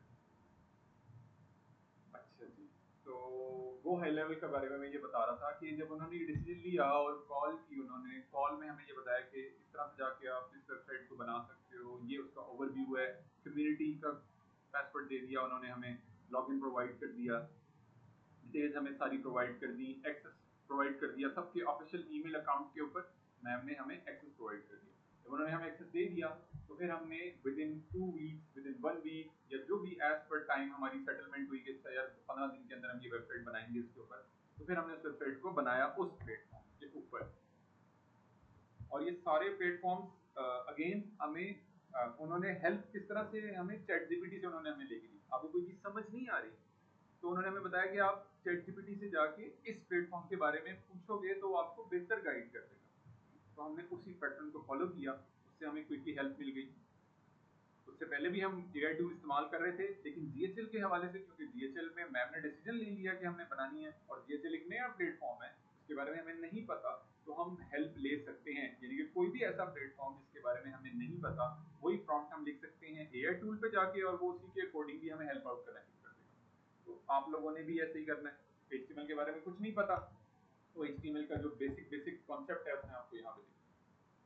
अच्छा जी। तो वो हाई लेवल के बारे में मैं ये बता रहा था कि जब उन्होंने ये डिसीजन लिया और कॉल की, उन्होंने कॉल में हमें ये बताया कि इस तरह से जाके आप इस वेबसाइट को बना सकते हो, ये उसका ओवरव्यू है, कम्युनिटी का पासवर्ड दे दिया उन्होंने हमें, लॉगिन प्रोवाइड कर दिया, डिटेल्स हमें सारी प्रोवाइड कर दी, एक्सेस प्रोवाइड कर दिया, सबके ऑफिशियल ईमेल अकाउंट के ऊपर मैम ने हमें एक्सेस प्रोवाइड कर दिया। जब उन्होंने हमें एक्सेस दे दिया तो फिर हमने within 2 weeks, within 1 week, या जो भी एज पर टाइम हमारी सेटलमेंट हुई कि अच्छा यार 15 दिन के अंदर हम ये वेबसाइट बनाएंगे इसके ऊपर, तो फिर हमने उस वेबसाइट को बनाया उस प्लेटफॉर्म के ऊपर। और ये सारे प्लेटफॉर्म्स अगेन हमें उन्होंने हेल्प किस तरह से, हमें चैट जीपीटी से उन्होंने हमें लेके दी। आपको कोई चीज़ समझ नहीं आ रही तो उन्होंने हमें बताया कि आप चैट जीपीटी से जाके इस प्लेटफॉर्म के बारे में पूछोगे तो वो आपको बेहतर गाइड कर देगा। तो हमने उसी पैटर्न को फॉलो किया, उससे हमें क्विकली हेल्प मिल गई। उससे पहले भी हम एआई टूल इस्तेमाल कर रहे थे, लेकिन जीएचएल के हवाले से, क्योंकि जीएचएल में मैम ने डिसीजन ले लिया कि हमने बनानी है और जीएचएल एक नया प्लेटफॉर्म है, उसके बारे में हमें नहीं पता, तो हम हेल्प ले सकते हैं। यानी कि कोई भी ऐसा प्लेटफॉर्म जिसके बारे में हमें नहीं पता, वही प्रॉम्प्ट हम लिख सकते हैं एआई टूल पे जाके और वो उसी के अकॉर्डिंगली हमें हेल्प आउट करना शुरू कर देगा। तो आप लोगों ने भी ऐसे ही करना है। एचटीएमएल के बारे में कुछ नहीं पता, तो एचटीएमएल का जो बेसिक बेसिक कॉन्सेप्ट है उसने आपको यहाँ पे लिखा।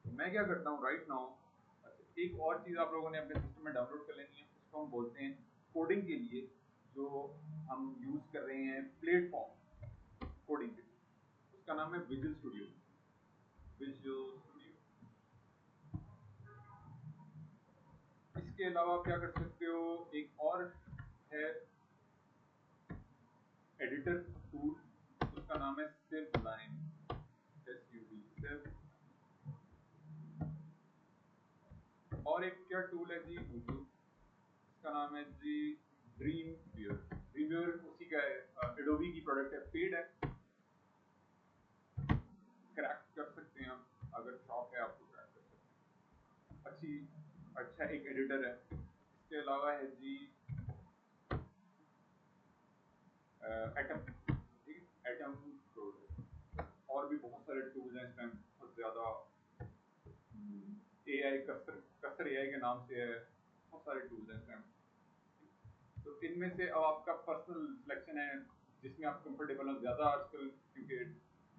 तो मैं क्या करता हूँ राइट नाउ, अच्छा एक और चीज़ आप लोगों ने अपने सिस्टम में डाउनलोड कर लेनी है, उसको हम बोलते हैं कोडिंग के लिए जो हम यूज़ कर रहे हैं प्लेटफॉर्म कोडिंग के लिए, उसका नाम है विजुअल स्टूडियो। Visual studio. इसके अलावा आप क्या कर सकते हो, एक और है एडिटर टूल, उसका नाम है सिव लाइन, SUV सिव। और एक क्या टूल है जी Ubuntu, इसका नाम है जी ड्रीम व्यूअर। ड्रीम व्यूअर उसी का है, एडोबी की प्रोडक्ट है, पेड है, क्रैक कर सकते हैं आप, अगर शौक है आपको क्रैक कर सकते हैं। अच्छा एक एडिटर है। इसके अलावा है जी एटम, ठीक है, एटम प्रो। और भी बहुत सारे टूल्स हैं इसमें, बहुत ज़्यादा एआई कसर कसर एआई के नाम से है, बहुत सारे टूल्स हैं इसमें। तो इनमें से अब आपका पर्सनल सिलेक्शन है जिसमें आप कंफर्टेबल हो, ज़्यादा आजकल क्योंकि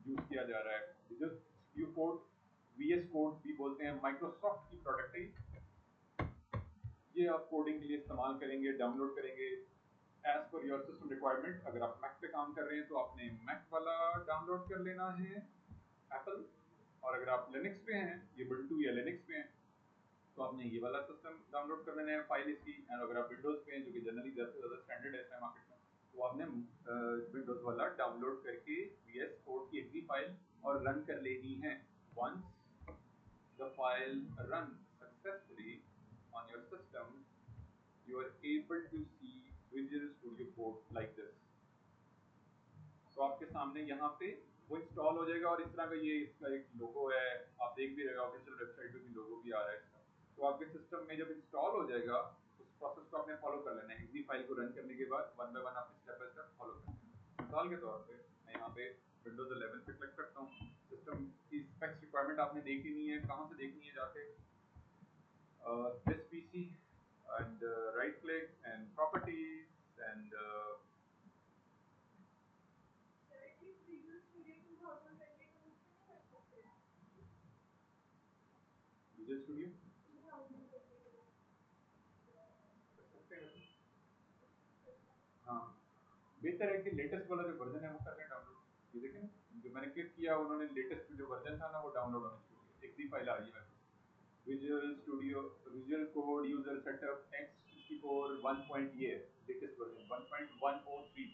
यूज़ किया जा रहा है जो यू कोड, VS कोड भी बोलते हैं, माइक्रोसॉफ्ट की प्रोडक्ट है। ये आप कोडिंग के लिए इस्तेमाल करेंगे, डाउनलोड करेंगे as per your system requirement. अगर आप मैक पे काम कर रहे हैं तो आपने मैक वाला डाउनलोड कर लेना है, एप्पल। और अगर आप लिनक्स पे हैं, ये बुंटू या लिनक्स पे हैं, तो आपने ये वाला सिस्टम डाउनलोड कर लेना है फाइल इसकी। और अगर आप विंडोज़ पे हैं, जो कि जनरली ज़्यादा से ज़्यादा स्टैंडर्ड है मार्केट में, तो आपने विंडोज़ वाला डाउनलोड करके VS कोड की एक फाइल और रन कर लेनी है। Once the file run successfully on your system, you are able to see Visual Studio Code like this. तो आपके सामने यहाँ पे वो इंस्टॉल हो जाएगा और इस तरह का ये इसका एक लोगो है, आप देख भी रहे हो ऑफिशियल वेबसाइट पे भी लोगो भी आ रहा है इसका। तो आपके सिस्टम में जब इंस्टॉल हो जाएगा उस प्रोसेस को आपने फॉलो कर लेना है। एक्जी फाइल को रन करने के बाद वन बाय वन आपने स्टेप बाय स्टेप फॉलो करना है। मिसाल के तौर पे मैं यहाँ पे विंडोज 11 पे क्लिक करता हूँ। सिस्टम की स्पेक्स रिक्वायरमेंट आपने देखी नहीं है, कहाँ से देखनी है जाके this PC and right click and properties and Visual Studio कर सकते हैं। हाँ, बेहतर है कि लेटेस्ट वाला जो वर्जन है वो कर लें डाउनलोड। ये देखें जो मैंने क्लिक किया उन्होंने लेटेस्ट जो वर्जन था ना वो डाउनलोड होना शुरू किया। एक्जी फाइल आ रही है visual studio visual code user setup x64 1 point ये लेटेस्ट वर्जन 1.103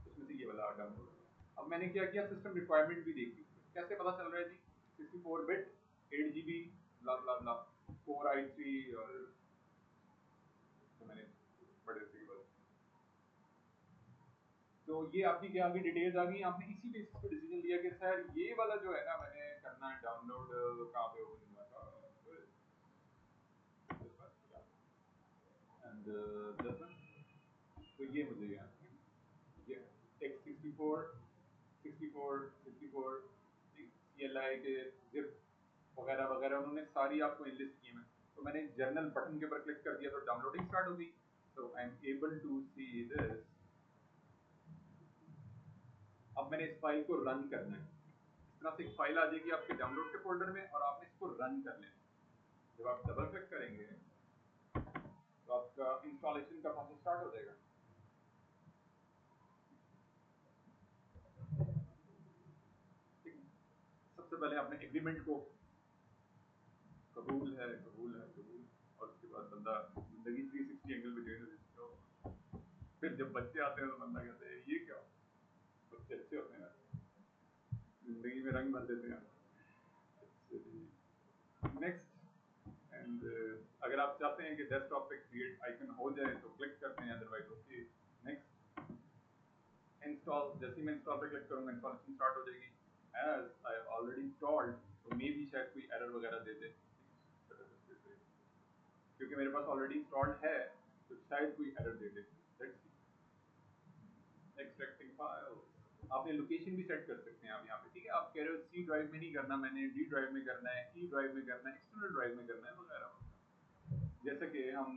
उसमें से ये वाला डाउनलोड है। अब मैंने क्या किया सिस्टम रिक्वायरमेंट भी देखी। कैसे पता चल रहा है जी 64 बिट 8 GB ब्ला ब्ला ब्ला कोर i3 और तो मैंने बड़े से तो ये आपकी क्या आगे डिटेल्स आ गई। आपने इसी बेसिस पे डिसीजन लिया कि सर ये वाला जो है ना मैंने करना है डाउनलोड कहाँ पे ओपन हुआ था एंड तो ये मुझे ये x64 CLI के zip वगैरह वगैरह उन्होंने सारी आपको इनलिस्ट की है। तो मैंने जर्नल बटन के ऊपर क्लिक कर दिया तो डाउनलोडिंग स्टार्ट हो गई। तो I am able to see this. अब मैंने इस फाइल को रन करना है। इस तरह से एक फाइल आ जाएगी आपके डाउनलोड के फोल्डर में और आपने इसको रन कर लेना है। जब आप डबल क्लिक करेंगे तो आपका इंस्टॉलेशन का प्रोसेस स्टार्ट हो जाएगा। सबसे पहले आपने एग्रीमेंट को कबूल है कबूल है कबूल और उसके बाद बंदा जिंदगी 360 एंगल में देख तो फिर जब बच्चे आते हैं तो बंदा कहते हैं ये क्या बच्चे अच्छे होते हैं जिंदगी में रंग भर देते हैं। नेक्स्ट एंड अगर आप चाहते हैं कि डेस्कटॉप पे क्रिएट आइकन हो जाए तो क्लिक करते हैं अदरवाइज ओके नेक्स्ट इंस्टॉल। जैसे ही मैं इंस्टॉल पे क्लिक करूंगा इंस्टॉलेशन स्टार्ट हो जाएगी। एज आई ऑलरेडी इंस्टॉल्ड तो मे भी शायद कोई एरर वगैरह दे दे क्योंकि मेरे पास ऑलरेडी इंस्टॉल्ड है तो शायद कोई एरर दे दे। एक्सट्रैक्टिंग फाइल आपने लोकेशन भी सेट कर सकते हैं आप यहाँ पे। ठीक है आप कह रहे हो सी ड्राइव में नहीं करना मैंने डी ड्राइव में करना है ई ड्राइव में करना है एक्सटर्नल ड्राइव में करना है वगैरह। जैसे कि हम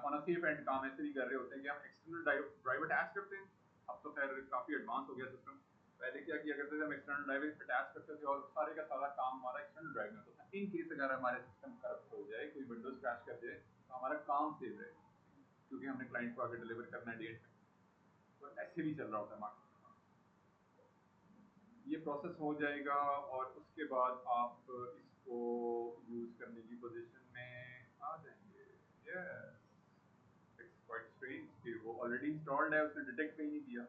ऑन अ सेफ एंड काम ऐसे भी कर रहे होते हैं कि हम एक्सटर्नल ड्राइव अटैच करते हैं। अब तो खैर काफी एडवांस हो गया सिस्टम। पहले क्या किया करते थे हम एक्सटर्नल ड्राइव अटैच करते थे और सारे का सारा काम हमारा एक्सटर्नल ड्राइव में होता था। इन केस अगर हमारे सिस्टम करप्ट हो जाए कोई विंडोज क्रैश कर जाए तो हमारा काम सेव रहे क्योंकि हमने क्लाइंट को आगे डिलीवर करना है डेट में। तो ऐसे भी चल रहा होता है मार्केट। ये प्रोसेस हो जाएगा और उसके बाद आप इसको यूज करने की पोजीशन में आ जाएंगे। यस इट्स क्वाइट स्ट्रेंज कि वो ऑलरेडी इंस्टॉल्ड है उसने डिटेक्ट कहीं नहीं किया।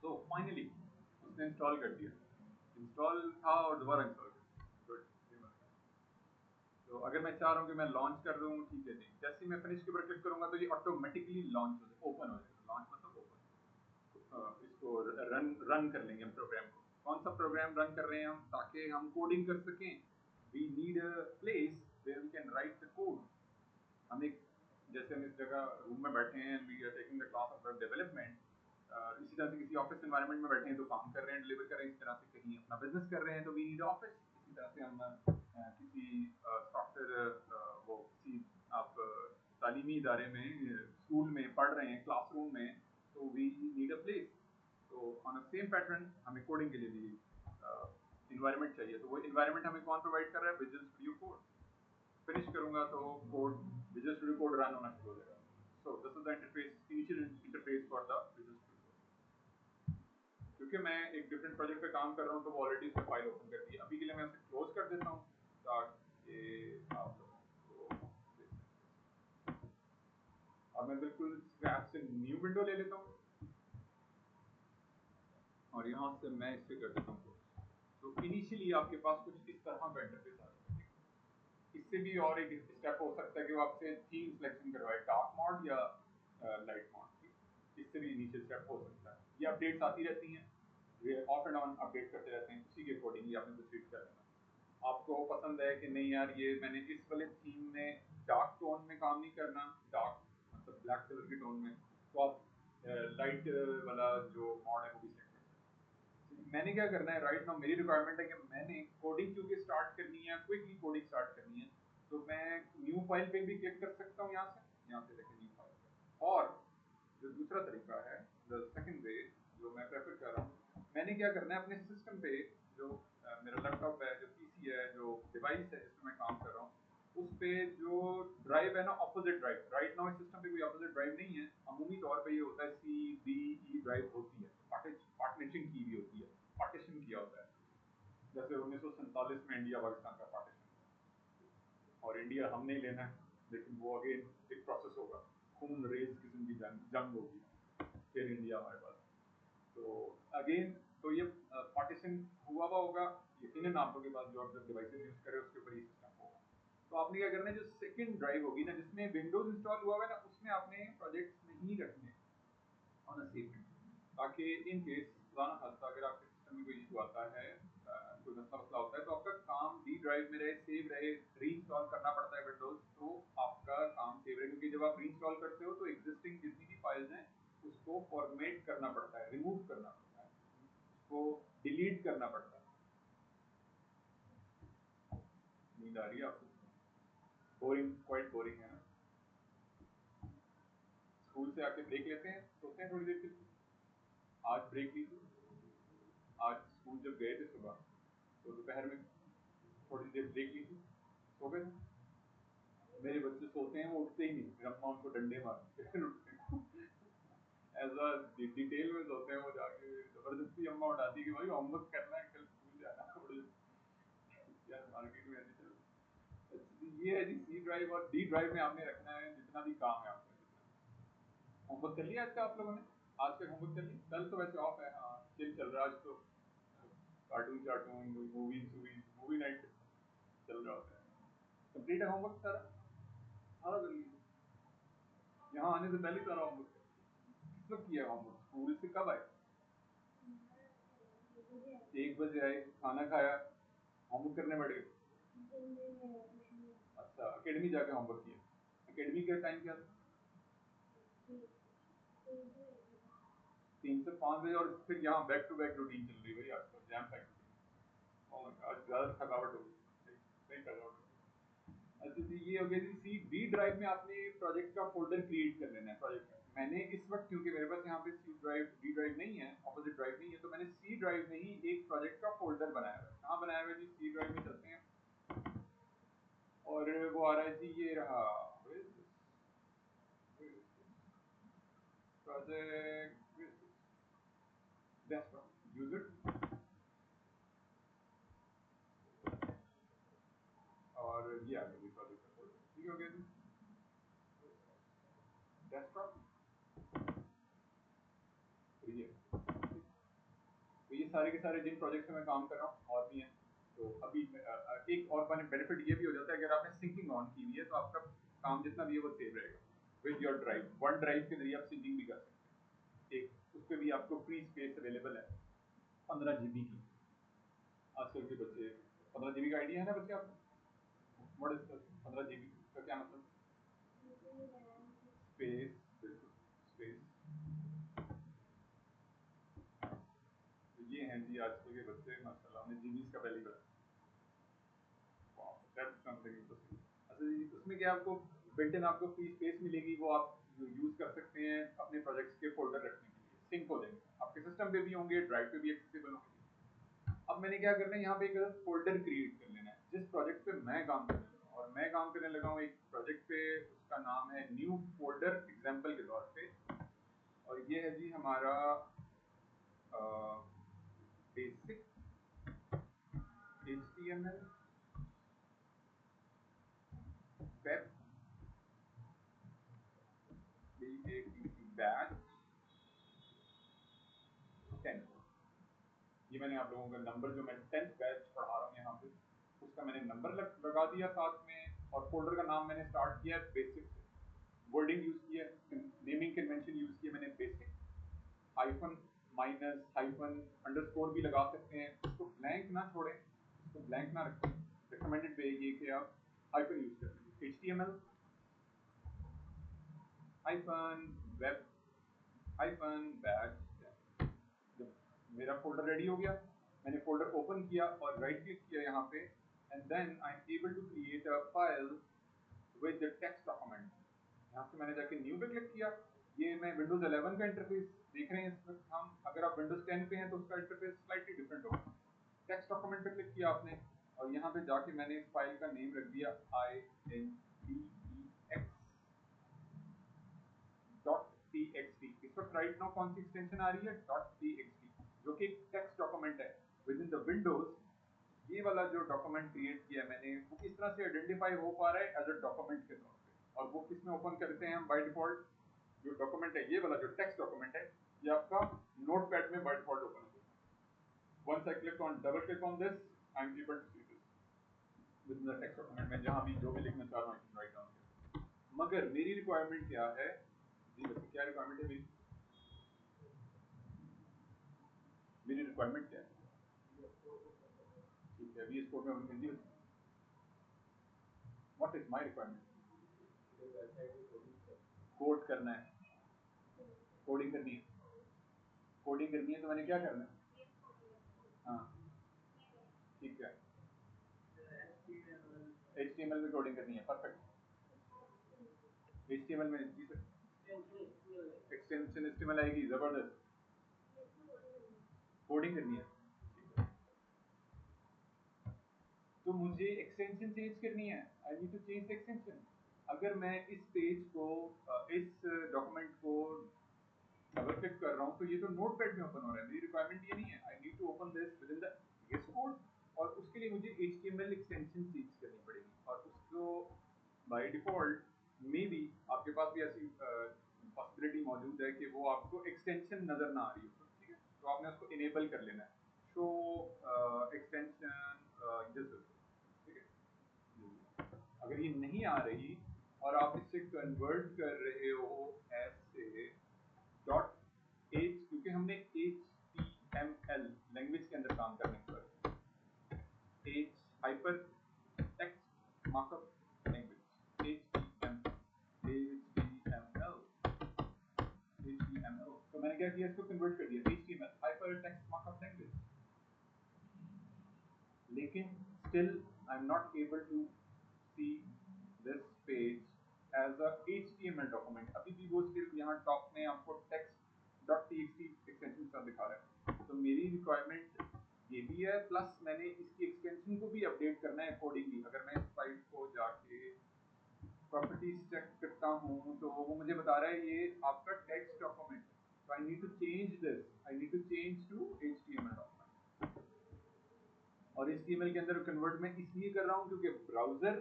तो फाइनली उसने इंस्टॉल कर दिया। इंस्टॉल था और दोबारा इंस्टॉल कर दिया गुड। तो अगर मैं चाह रहा हूँ कि मैं लॉन्च कर रहा हूँ ठीक है नहीं जैसे ही मैं फिनिश के ऊपर क्लिक करूंगा तो ये ऑटोमेटिकली लॉन्च हो जाएगा ओपन हो जाएगा। लॉन्च मतलब ओपन इसको रन रन कर लेंगे हम प्रोग्राम को। कौन सा प्रोग्राम रन कर रहे हैं हम ताकि हम कोडिंग कर सकें। We need a place where we can write the code. हम एक जैसे हम इस जगह रूम में बैठे हैं we are taking the class of web development. इसी तरह से किसी ऑफिस एनवायरनमेंट में बैठे हैं तो काम कर रहे हैं डिलीवर कर रहे हैं। इसी तरह से कहीं अपना बिजनेस कर रहे हैं तो वी नीड ऑफिस। इसी तरह से हम किसी सॉफ्टवेयर वो किसी आप तालीमी इदारे में स्कूल में पढ़ रहे हैं क्लासरूम में तो वी नीड अ प्लेस। तो ऑन अ सेम पैटर्न हमें कोडिंग के लिए भी इन्वायरमेंट चाहिए। तो वो इन्वायरमेंट हमें कौन प्रोवाइड कर रहा है विजुअल स्टूडियो कोड। फिनिश करूंगा तो code visual studio code run होना शुरू हो जाएगा। So this is the interface initial interface for the visual studio. क्योंकि मैं एक डिफरेंट प्रोजेक्ट पे काम कर रहा हूँ तो वो ऑलरेडी उसने फाइल ओपन कर दी। अभी के लिए मैं उसे क्लोज कर देता हूँ ताकि आप लोगों को और मैं बिल्कुल स्क्रैच से न्यू विंडो ले लेता हूँ और यहाँ से मैं इसे कर देता हूँ। तो इनिशियली आपके पास कुछ इस तरह का इंटरफेस आ जाएगा। इससे भी और एक स्टेप हो सकता है कि वो आपसे थीम सिलेक्शन करवाए, डार्क मॉड या लाइट मॉड, इससे भी इनिशियल स्टेप हो सकता है। ये अपडेट्स आती रहती हैं, ये ऑफ एंड ऑन अपडेट करते रहते हैं, उसी के अकॉर्डिंगली आपने प्रोसीड कर लेना। आपको पसंद है कि नहीं यार ये मैंने इस वाले थीम में डार्क टोन में काम नहीं करना, डार्क मतलब ब्लैक कलर के टोन में, तो आप लाइट वाला जो मॉड है वो भी सेलेक्ट कर सकते हैं। मैंने क्या करना है राइट नाउ, मेरी रिक्वायरमेंट है कि मैंने कोडिंग क्योंकि स्टार्ट करनी है, क्विकली कोडिंग स्टार्ट करनी है, तो मैं न्यू फाइल पे भी क्लिक कर सकता हूँ यहाँ से लेके न्यू फाइल पे। और जो दूसरा तरीका है, द सेकंड वे जो मैं प्रेफर कर रहा हूँ, मैंने क्या करना है अपने सिस्टम पे, जो मेरा लैपटॉप है, जो पीसी है, जो डिवाइस है जिसमें मैं काम कर रहा हूँ, उस पे जो ड्राइव है ना, ऑपोजिट ड्राइव, राइट नाउ इस सिस्टम पे कोई ऑपोजिट ड्राइव नहीं है। अमूमी तौर पे ये होता है सी डी ई ड्राइव होती है, पार्टीशन की भी होती है, पार्टीशन किया होता है, जैसे 1947 में इंडिया पाकिस्तान का पार्टीशन। और इंडिया हमने ही लेना है, लेकिन वो अगेन एक प्रोसेस होगा, खून रेज किस्म की जंग होगी, फिर इंडिया हमारे पास। तो अगेन तो ये पार्टीशन हुआ हुआ होगा यकीनन आप लोगों के पास, जो आप जब डिवाइसेस यूज करें उसके ऊपर ये सिस्टम होगा। तो आपने क्या करना है, जो सेकंड ड्राइव होगी ना जिसमें विंडोज इंस्टॉल हुआ हुआ है ना, उसमें आपने प्रोजेक्ट्स नहीं रखने ऑन अ सेफ, ताकि इन केस खुदा ना खास्ता अगर आपके सिस्टम में कोई इशू आता है, कोई मसला मसला होता है, तो आपका काम डी ड्राइव में रहे, सेव रहे, रीइंस्टॉल करना पड़ता है विंडोज, तो आपका काम सेव रहे, क्योंकि जब आप रीइंस्टॉल करते हो तो एग्जिस्टिंग जितनी भी फाइल्स हैं उसको फॉर्मेट करना पड़ता है, रिमूव करना पड़ता है, उसको डिलीट करना पड़ता है। नींद आ रही है आपको? बोरिंग, क्वाइट बोरिंग है ना? स्कूल से आके ब्रेक लेते हैं, सोते हैं थोड़ी देर के लिए। आज ब्रेक ली थी, आज स्कूल जब गए थे सुबह तो दोपहर में थोड़ी देर ब्रेक ली थी, सो गए थे। मेरे बच्चे सोते हैं वो उठते ही नहीं, फिर अम्मा उनको डंडे मारती है, फिर उठते हैं। ऐसा डिटेल में सोते हैं वो, जाके जबरदस्ती अम्मा उठाती है कि भाई होमवर्क करना है, कल स्कूल जाना है। यार मार्केट में ऐसे चल रहा है। अच्छा, ये है जी सी ड्राइव, और डी ड्राइव में आपने रखना है जितना भी काम है आपका। होमवर्क कर लिया आज का आप लोगों ने? आज का होमवर्क कर लिया? कल तो वैसे ऑफ है, हाँ चिल चल रहा है आज तो, कार्टून चार्टून मूवीज मूवी नाइट चल रहा होता है। कंप्लीट है होमवर्क सारा? सारा कर लिया? यहाँ आने से पहले सारा होमवर्क किस वक्त किया होमवर्क? स्कूल से कब आए? 1 बजे आए, खाना खाया, होमवर्क करने बैठ गए? अच्छा, अकेडमी जाके होमवर्क किया? अकेडमी का टाइम क्या था? 3 से 5 बजे, और फिर यहाँ बैक टू बैक रूटीन चल रही है भाई, आज तो जैम पैक रूटीन। आज ज़्यादा थकावट हो गई, नहीं थकावट हो गई। अच्छा जी, ये हो गया जी सी। डी ड्राइव में आपने प्रोजेक्ट का फोल्डर क्रिएट कर लेना है प्रोजेक्ट का। मैंने इस वक्त, क्योंकि मेरे पास यहाँ पे सी ड्राइव डी ड्राइव नहीं है, ऑपोजिट ड्राइव नहीं है, तो मैंने सी ड्राइव में ही एक प्रोजेक्ट का फोल्डर बनाया हुआ है। कहाँ बनाया हुआ है जी? सी ड्राइव में चलते हैं, और वो आ रहा है जी, ये रहा प्रोजेक्ट डेस्कटॉप यूजर, और ये आ गया जी प्रोजेक्ट का फोल्डर, ठीक हो गया जी डेस्कटॉप। तो ये सारे के सारे जिन प्रोजेक्ट्स में मैं काम कर रहा हूँ और भी हैं। तो अभी एक और बेनिफिट ये भी हो जाता है, अगर आपने सिंकिंग ऑन की हुई है तो आपका काम जितना भी है वो सेव रहेगा with your drive. One drive के जरिए आप सिंकिंग भी कर सकते हैं। एक उस पर भी आपको फ्री स्पेस अवेलेबल है, 15 GB की। आजकल के बच्चे 15 GB का आइडिया है ना बच्चे आपको? व्हाट इज 15 GB का क्या मतलब? स्पेस, बिल्कुल स्पेस। तो ये हैं जी आजकल के बच्चे, माशाल्लाह उन्हें जीबीज का पहले ही पता। That's something interesting. अच्छा जी, उसमें क्या आपको बिल्ट इन आपको फ्री स्पेस मिलेगी, वो आप यूज कर सकते हैं अपने प्रोजेक्ट्स के फोल्डर रखने के लिए। सिंक हो जाएंगे, आपके सिस्टम पे भी होंगे, ड्राइव पे भी एक्सेसिबल होंगे। अब मैंने क्या करना है, यहाँ पे एक फोल्डर क्रिएट कर लेना है जिस प्रोजेक्ट पे मैं काम करने लगा हूँ। और मैं काम करने लगा हूँ एक प्रोजेक्ट पे, उसका नाम है न्यू फोल्डर, एग्जाम्पल के तौर पे। और ये है जी हमारा बेसिक HTML वेब बैच 10। ये मैंने आप लोगों का नंबर, जो मैं 10th बैच पढ़ा रहा हूँ यहाँ पे, उसका मैंने नंबर लगा दिया साथ में, और फोल्डर का नाम मैंने स्टार्ट किया बेसिक से, वर्डिंग यूज किया, नेमिंग कन्वेंशन यूज किया मैंने basic, hyphen minus hyphen underscore भी लगा सकते हैं, इसको ब्लैंक ना छोड़ें, इसको ब्लैंक ना रखें। रिकमेंडेड वे ये कि आप हाइफन यूज करें, HTML hyphen web hyphen batch. जब मेरा फोल्डर रेडी हो गया, मैंने फोल्डर ओपन किया और राइट क्लिक किया यहाँ पे, and then I am able to create a file with the text document. यहाँ से मैंने जाके न्यू पे क्लिक किया, ये मैं विंडोज 11 का इंटरफेस देख रहे हैं इस वक्त हम, अगर आप विंडोज 10 पे हैं तो उसका इंटरफेस स्लाइटली डिफरेंट होगा। टेक्स्ट डॉक्यूमेंट पे क्लिक किया आपने, और यहाँ पे जाके मैंने इस फाइल का नेम रख दिया index.txt। इस वक्त राइट नाउ कौन सी एक्सटेंशन आ रही है, .txt, जो कि एक टेक्स्ट डॉक्यूमेंट है विद इन द विंडोज। ये वाला जो डॉक्यूमेंट क्रिएट किया मैंने, वो किस तरह से आइडेंटिफाई हो पा रहा है एज अ डॉक्यूमेंट के तौर पे, और वो किस में ओपन करते हैं हम बाय डिफॉल्ट। जो डॉक्यूमेंट है ये वाला जो टेक्स्ट डॉक्यूमेंट है, ये आपका नोटपैड में बाय डिफॉल्ट ओपन होगा। Once I click on double click on this, I am able to see this within the text document. मैं जहां भी जो भी लिखना चाह रहा हूं आई कैन राइट डाउन। मगर मेरी रिक्वायरमेंट क्या है जी, वैसे क्या रिक्वायरमेंट है मेरी, मेरी रिक्वायरमेंट क्या है, ठीक है अभी इस कोड में Hindi, what is my requirement, code करना है, कोडिंग करनी है, कोडिंग करनी है तो मैंने क्या करना है, हाँ ठीक है, HTML में कोडिंग करनी है, परफेक्ट। HTML में एक्सटेंशन HTML आएगी, जबरदस्त, कोडिंग करनी है। तो मुझे एक्सटेंशन चेंज करनी है, I need to change the extension. अगर मैं इस पेज को इस डॉक्यूमेंट को डबल क्लिक कर रहा हूँ तो ये तो नोटपैड में ओपन हो रहा है, मेरी रिक्वायरमेंट ये नहीं है। I need to open this within the VS code, और उसके लिए मुझे HTML एक्सटेंशन चेंज करनी पड़ेगी, और उसको बाय डिफॉल्ट मे बी आपके पास भी ऐसी पॉसिबिलिटी मौजूद है कि वो आपको एक्सटेंशन नजर ना आ रही हो, ठीक है, तो आपने उसको इनेबल कर लेना है, शो एक्सटेंशन दिस, ठीक है। अगर ये नहीं आ रही और आप इसे कन्वर्ट कर रहे हो ऐसे डॉट एच, क्योंकि हमने HTML लैंग्वेज के अंदर काम करने की बात, H hyper text markup language, HTML। तो मैंने क्या किया, इसको कन्वर्ट कर दिया HTML hyper text markup language, लेकिन still I'm not able to see this page as a HTML document। अभी भी वो still यहाँ टॉप में आपको text.txt एक्सटेंशन का दिखा रहा है। तो मेरी रिक्वायरमेंट ये भी है, प्लस मैंने इसकी एक्सटेंशन को भी अपडेट करना है अकॉर्डिंगली। अगर मैं इस फाइल को जाके प्रॉपर्टीज चेक करता हूँ तो वो मुझे बता रहा है ये आपका टेक्स्ट डॉक्यूमेंट, तो I need to change this, I need to change to HTML document. और HTML के अंदर कन्वर्ट मैं इसलिए कर रहा हूँ क्योंकि ब्राउजर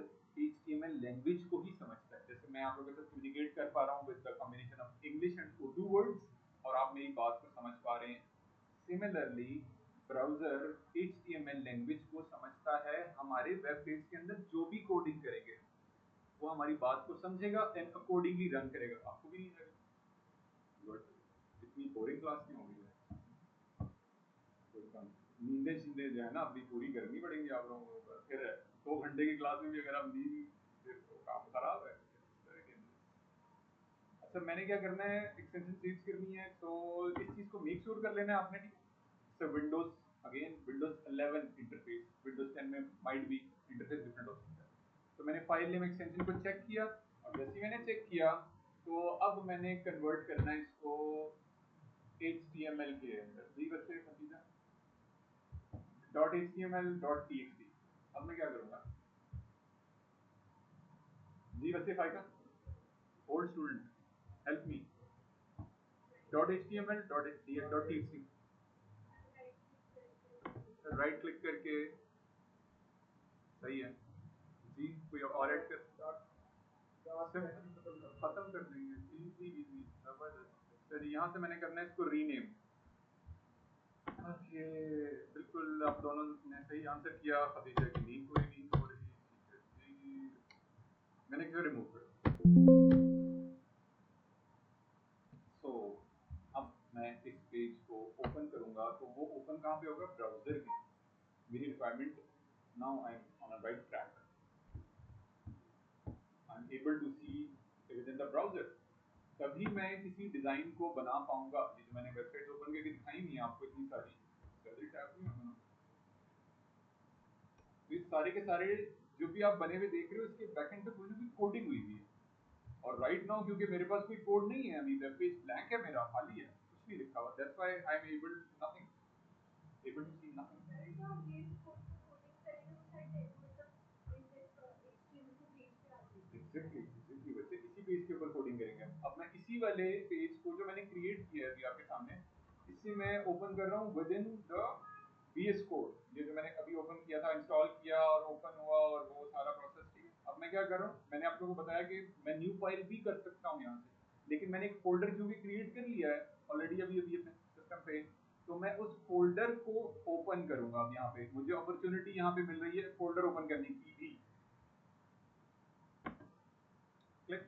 HTML लैंग्वेज को ही समझता है। जैसे मैं आप लोगों के साथ कम्युनिकेट कर पा रहा हूँ with the combination of English and Urdu words, और आप मेरी बात को समझ पा रहे हैं। सिमिलरली ब्राउजर HTML लैंग्वेज को समझता है, हमारे वेब पेज के अंदर जो भी कोडिंग करेंगे वो हमारी बात को समझेगा एंड अकॉर्डिंगली रन करेगा। आपको भी नहीं लगेगा इतनी बोरिंग क्लास क्यों होगी है, नींदें शींदें जो है ना अपनी पूरी करनी पड़ेंगी आप लोगों को, फिर 2 घंटे की क्लास में भी अगर आप नींद, फिर तो काम खराब है। अच्छा मैंने क्या करना है, एक्सटेंशन चेंज करनी है, तो इस चीज को मेक श्योर कर लेना है आपने, ठीक है। So Windows again Windows 11 interface, Windows 10 में माइट बी इंटरफेस डिफरेंट हो सकता है। तो मैंने फाइल नेम एक्सटेंशन को चेक किया, और जैसे ही मैंने चेक किया तो अब मैंने कन्वर्ट करना है इसको HTML के अंदर। जी बच्चे नतीजा .html.txt। अब मैं क्या करूंगा जी बच्चे, फाइका old student help me, .html.txt right click करके, सही है जी, कोई और ऐड कर, खत्म कर देंगे, इजी इजी जबरदस्त। फिर यहाँ से मैंने करना है इसको रीनेम। ओके बिल्कुल, आप दोनों ने सही आंसर किया, खदीजा की नींद पूरी नहीं मैंने क्यों रिमूव कर। सो अब मैं इस पेज को ओपन करूंगा तो वो ओपन कहाँ पे होगा, ब्राउजर में। मेरी requirement, now I am on a right track, I am able to see within the browser. तभी मैं किसी डिजाइन को बना पाऊंगा। ये जो मैंने वेबसाइट ओपन करके दिखाई नहीं है आपको इतनी सारी, टैब नहीं होना, तो ये सारे के सारे जो भी आप बने हुए देख रहे हो इसके बैकएंड पे कोई ना कोई कोडिंग हुई हुई है। और राइट नाउ क्योंकि मेरे पास कोई कोड नहीं है, अभी वेब पेज ब्लैंक है, मेरा खाली है, कुछ नहीं लिखा हुआ, that's why I am able nothing, able to see nothing. Exactly वैसे इसी पेज के ऊपर कोडिंग करेंगे। अब मैं इसी वाले पेज को जो मैंने क्रिएट किया है अभी आपके सामने, इसे मैं ओपन कर रहा हूँ with in the VS code. ये जो मैंने अभी ओपन किया था, इंस्टॉल किया और ओपन हुआ और वो सारा प्रोसेस, ठीक है। अब मैं क्या कर रहा हूँ, मैंने आप लोगों को बताया कि मैं न्यू फाइल भी कर सकता हूँ यहाँ से, लेकिन मैंने एक फोल्डर क्योंकि क्रिएट कर लिया है ऑलरेडी अभी अभी अपने सिस्टम पे, तो मैं उस फोल्डर को ओपन करूंगा। अब यहाँ पे मुझे अपॉर्चुनिटी यहाँ पे मिल रही है फोल्डर ओपन करने की भी। क्लिक।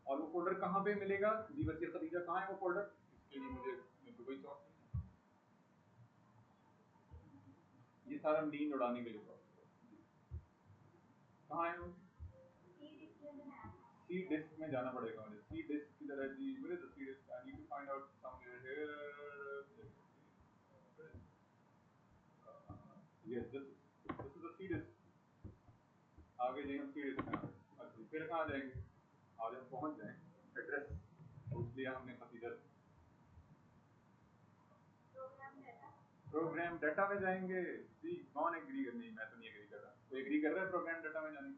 और वो फोल्डर कहाँ पे मिलेगा, जी बच्चे खदीजा, कहाँ है वो फोल्डर, इसके लिए मुझे कोई शौक नहीं है, ये सारा नींद उड़ाने के लिए शौक। कहाँ है वो, सी डिस्क में जाना पड़ेगा मुझे। सी डिस्क किधर है जी, where is the C disk, I need to find out somewhere here. Yes, this is the C disk. आगे जाएंगे हम सी डिस्क में, अच्छा फिर कहाँ जाएंगे, आज हम पहुँच जाएं एड्रेस पूछ लिया हमने खतीजा से। प्रोग्राम डाटा में जाएंगे जी, कौन एग्री कर, नहीं मैं तो नहीं एग्री कर रहा, कोई एग्री कर रहा है प्रोग्राम डाटा में जाने,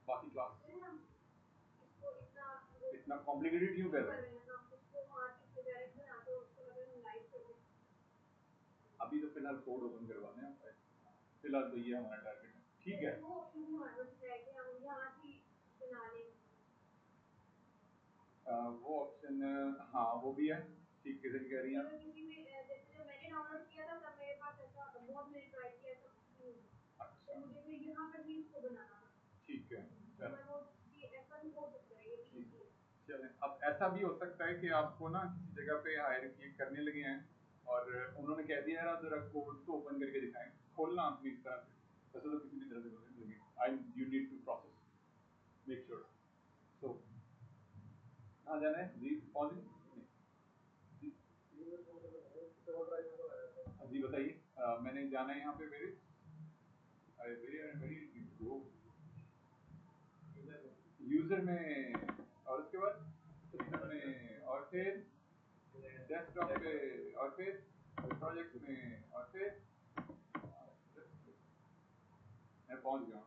बाकी क्लास इतना कॉम्प्लिकेटेड क्यों कर रहे हैं। अभी तो फिलहाल कोड ओपन करवाने हैं, फिलहाल तो ये हमारा टारगेट है, ठीक है। वो ऑप्शन, हाँ वो भी है, ठीक कैसे कह रही हैं आप। अच्छा ठीक है, चलें। अब ऐसा भी हो सकता है कि आपको ना किसी जगह पे हायर करने लगे हैं और उन्होंने कह दिया यार जरा कोड तो ओपन करके दिखाएं, खोलना आपने इस तरह से, वैसे तो किसी भी तरह से खोलने लगे, I you need to process, make sure. So कहाँ जाना है जी, पहुँच गए जी, जी बताइए। मैंने जाना है यहाँ पे मेरे, अरे वेरी वेरी गो यूजर में, और उसके बाद सिस्टम में, और फिर डेस्कटॉप पे, और फिर प्रोजेक्ट में, और फिर मैं पहुंच गया हूँ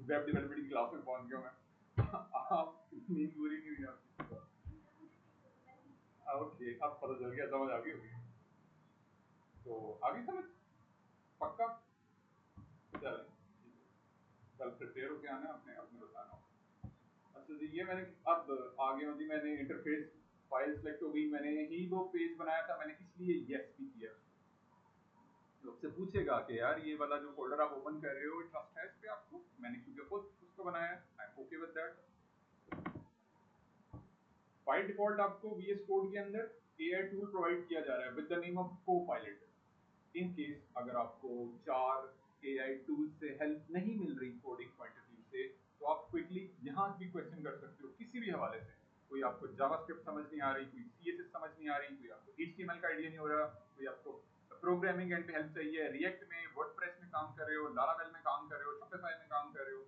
वेब डेवलपमेंट की क्लास में पहुंच गया मैं। आप नींद पूरी नहीं हुई आपकी, ओके अब पता चल गया, समझ आ गई होगी, तो आगे समझ पक्का। चलें, कल प्रिपेयर होके आना, अपने अपने बताना होगा। अच्छा जी, ये मैंने अब आगे जी मैंने इंटरफेस फाइल सेलेक्ट हो गई, मैंने ही वो पेज बनाया था, मैंने इसलिए यस भी किया। तो आपसे पूछेगा कि यार ये वाला जो फोल्डर आप ओपन कर रहे हो ट्रस्ट है इस पे आपको, मैंने क्योंकि खुद उसको बनाया है, I am okay with that. By default आपको VS कोड के अंदर AI टूल प्रोवाइड किया जा रहा है with the name of Copilot. In case अगर आपको 4 AI टूल से हेल्प नहीं मिल रही कोडिंग पॉइंट ऑफ व्यू से, तो आप क्विकली यहाँ भी क्वेश्चन कर सकते हो किसी भी हवाले से। कोई आपको जावास्क्रिप्ट समझ नहीं आ रही, कोई CSS समझ नहीं आ रही, कोई आपको HTML का आइडिया नहीं हो रहा, कोई आपको प्रोग्रामिंग एंड पे हेल्प चाहिए, रिएक्ट में, वर्डप्रेस में काम कर रहे हो, लारावेल में काम कर रहे हो, शॉपिफाई में काम कर रहे हो,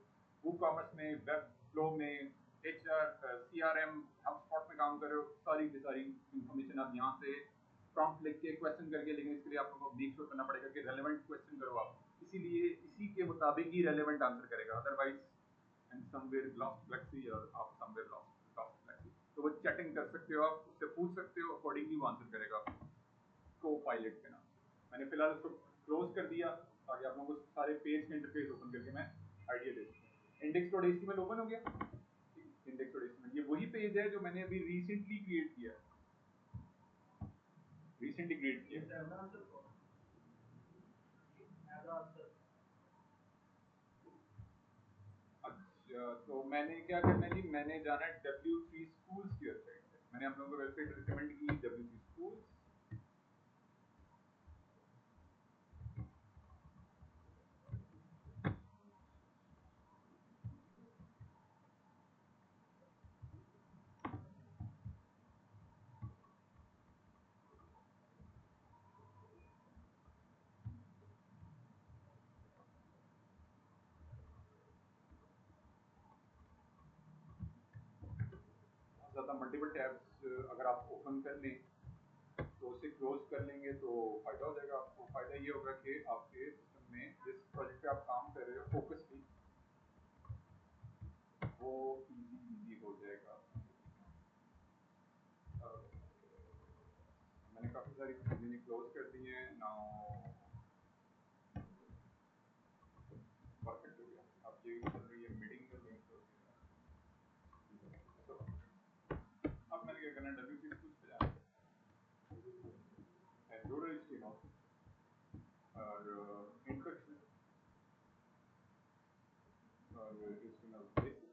वूक कॉमर्स में, वेब फ्लो में, HR CRM HubSpot में काम कर रहे हो, सारी की सारी इन्फॉर्मेशन आप यहाँ से प्रॉम्प्ट लिख के क्वेश्चन करके, लेकिन इसके लिए आपको मेक श्योर करना पड़ेगा कि रेलेवेंट क्वेश्चन करो आप, इसीलिए इसी के मुताबिक ही रेलेवेंट आंसर करेगा, otherwise and somewhere lost flexi और आप समवेयर लॉस्ट लॉस्ट फ्लेक्सी, तो वो चैटिंग कर सकते हो, आप उससे पूछ सकते हो, अकॉर्डिंगली वो आंसर करेगा को पायलट के नाम से। मैंने फिलहाल उसको क्लोज कर दिया ताकि आप लोगों को सारे पेज के इंटरफेस ओपन करके मैं आइडिया दे सकूँ। index.html ओपन हो गया, index.html ये वही पेज है जो मैंने अभी रिसेंटली क्रिएट किया, रिसेंटली क्रिएट किया। अच्छा तो मैंने क्या करना है जी, मैंने जाना है W3 स्कूल्स की वेबसाइट पे। मैंने आप लोगों को वेबसाइट रिकमेंड की W3 स्कूल्स। बहुत ज़्यादा मल्टीपल टैब्स अगर आप ओपन कर लें तो उसे क्लोज कर लेंगे तो फायदा हो जाएगा आपको। फायदा ये होगा कि आपके सिस्टम में जिस प्रोजेक्ट पे आप काम कर रहे हो फोकस भी वो इजी हो जाएगा। मैंने काफ़ी सारी चीज़ें क्लोज कर दी हैं। नाउ परफेक्ट हो गया। अब ये चल रही है मीटिंग का लिंक हो गया। तो अब मैंने क्या करना है, W3 स्कूल्स पे जाना है, एंड्रॉइड HTML और इंट्रोडक्शन और HTML बेसिक।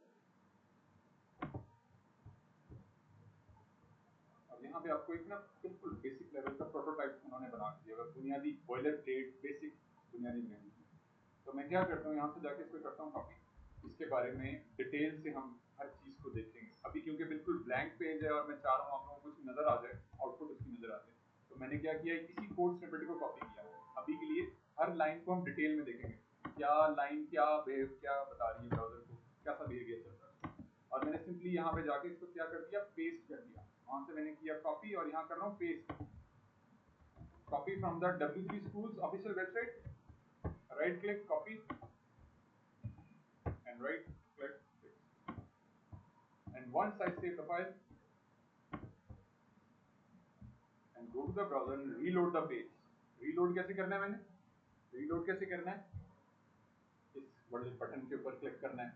अब यहाँ पे आपको एक ना बिल्कुल बेसिक लेवल का प्रोटोटाइप उन्होंने बना दिया है, बुनियादी बॉयलर प्लेट बेसिक बुनियादी बुनियादी। तो मैं क्या करता हूँ, यहाँ से जाके इसको करता हूँ कॉपी। इसके बारे में डिटेल से हम हर चीज़ को देखेंगे। अभी क्योंकि बिल्कुल ब्लैंक पेज है और मैं चाह रहा हूँ आप लोगों को कुछ नज़र आ जाए, आउटपुट उसकी नज़र आ जाए, तो मैंने क्या किया, इसी कोड स्निपेट को कॉपी किया। अभी के लिए हर लाइन को हम डिटेल में देखेंगे, क्या लाइन क्या बिहेव क्या बता रही है ब्राउजर को, कैसा बिहेवियर चल रहा है। और मैंने सिंपली यहाँ पे जाके इसको क्या कर दिया, पेस्ट कर दिया। वहाँ से मैंने किया कॉपी और यहाँ कर रहा हूँ paste. Copy from the W3 schools official website, right click copy and right click paste. And once I save the file and go to the browser and reload the page. Reload कैसे करना है, मैंने reload कैसे करना है, इस बड़े बटन के ऊपर क्लिक करना है।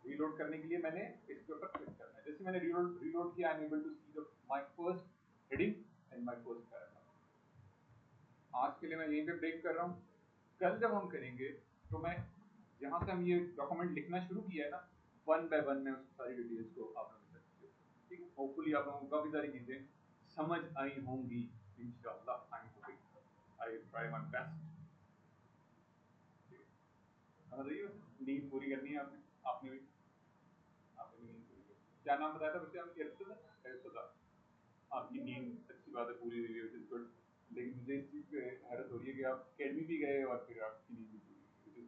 रीलोड करने के लिए मैंने इसके ऊपर क्लिक करना है। जैसे मैंने रीलोड किया, I am able to see the my first heading and my first paragraph. आज के लिए मैं यहीं पे ब्रेक कर रहा हूँ। कल जब हम करेंगे तो मैं जहाँ से हम ये डॉक्यूमेंट लिखना शुरू किया है ना, वन बाय वन मैं उस सारी डिटेल्स को आप लोगों के साथ, ठीक है। होपफुली आप लोगों को काफ़ी सारी चीज़ें समझ आई होंगी इंशाल्लाह। I am hoping, I try my best. समझ रही हो, नींद पूरी करनी है आपने, आपने भी, आपने भी नींद पूरी करनी। क्या नाम बताया था बच्चे आपने, इर्तजा। आपकी नींद अच्छी बात है पूरी हुई है, which is good। लेकिन मुझे इस चीज़ पे हैरत हो रही है कि आप अकेडमी भी गए और फिर आपकी नींद भी पूरी हुई।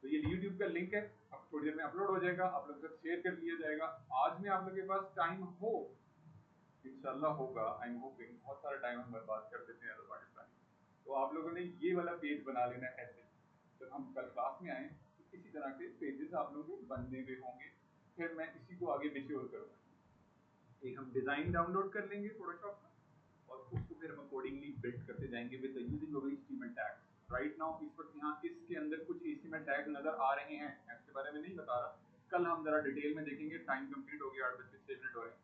तो ये यूट्यूब का लिंक है, अब थोड़ी देर में अपलोड हो जाएगा, आप लोगों के साथ शेयर कर लिया जाएगा। आज में आप लोगों के पास टाइम हो, इंशाल्लाह होगा, आई एम होपिंग। बहुत सारा टाइम हम बर्बाद कर देते हैं एज पाकिस्तानी। तो आप लोगों ने ये वाला पेज बना लेना है ऐसे। जब हम कल क्लास में आए तो इसी तरह के पेजेस आप लोगों के बनने हुए होंगे। फिर मैं इसी को आगे मैच्योर करूँगा। एक हम डिज़ाइन डाउनलोड कर लेंगे फोटोशॉप का और उसको फिर हम अकॉर्डिंगली बिल्ड करते जाएंगे with the using of HTML tags. Right now इस वक्त यहाँ इसके अंदर कुछ HTML टैग नजर आ रहे हैं, मैं इसके बारे में नहीं बता रहा। कल हम जरा डिटेल में देखेंगे। टाइम कंप्लीट हो गया, 8:06 हो रहे हैं।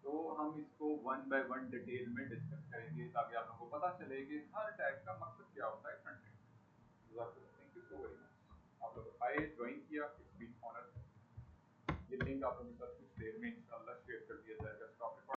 तो हम इसको वन बाय वन डिटेल में डिस्कस करेंगे ताकि आप लोगों को पता चले कि हर टैग का मकसद क्या होता है front end. Thank you so very much. आप लोग आए, ज्वाइन किया, इट्स बीन ऑनर। ये लिंक आप लोगों के साथ कुछ देर में इंशाल्लाह शेयर कर दिया जाएगा। स्टॉप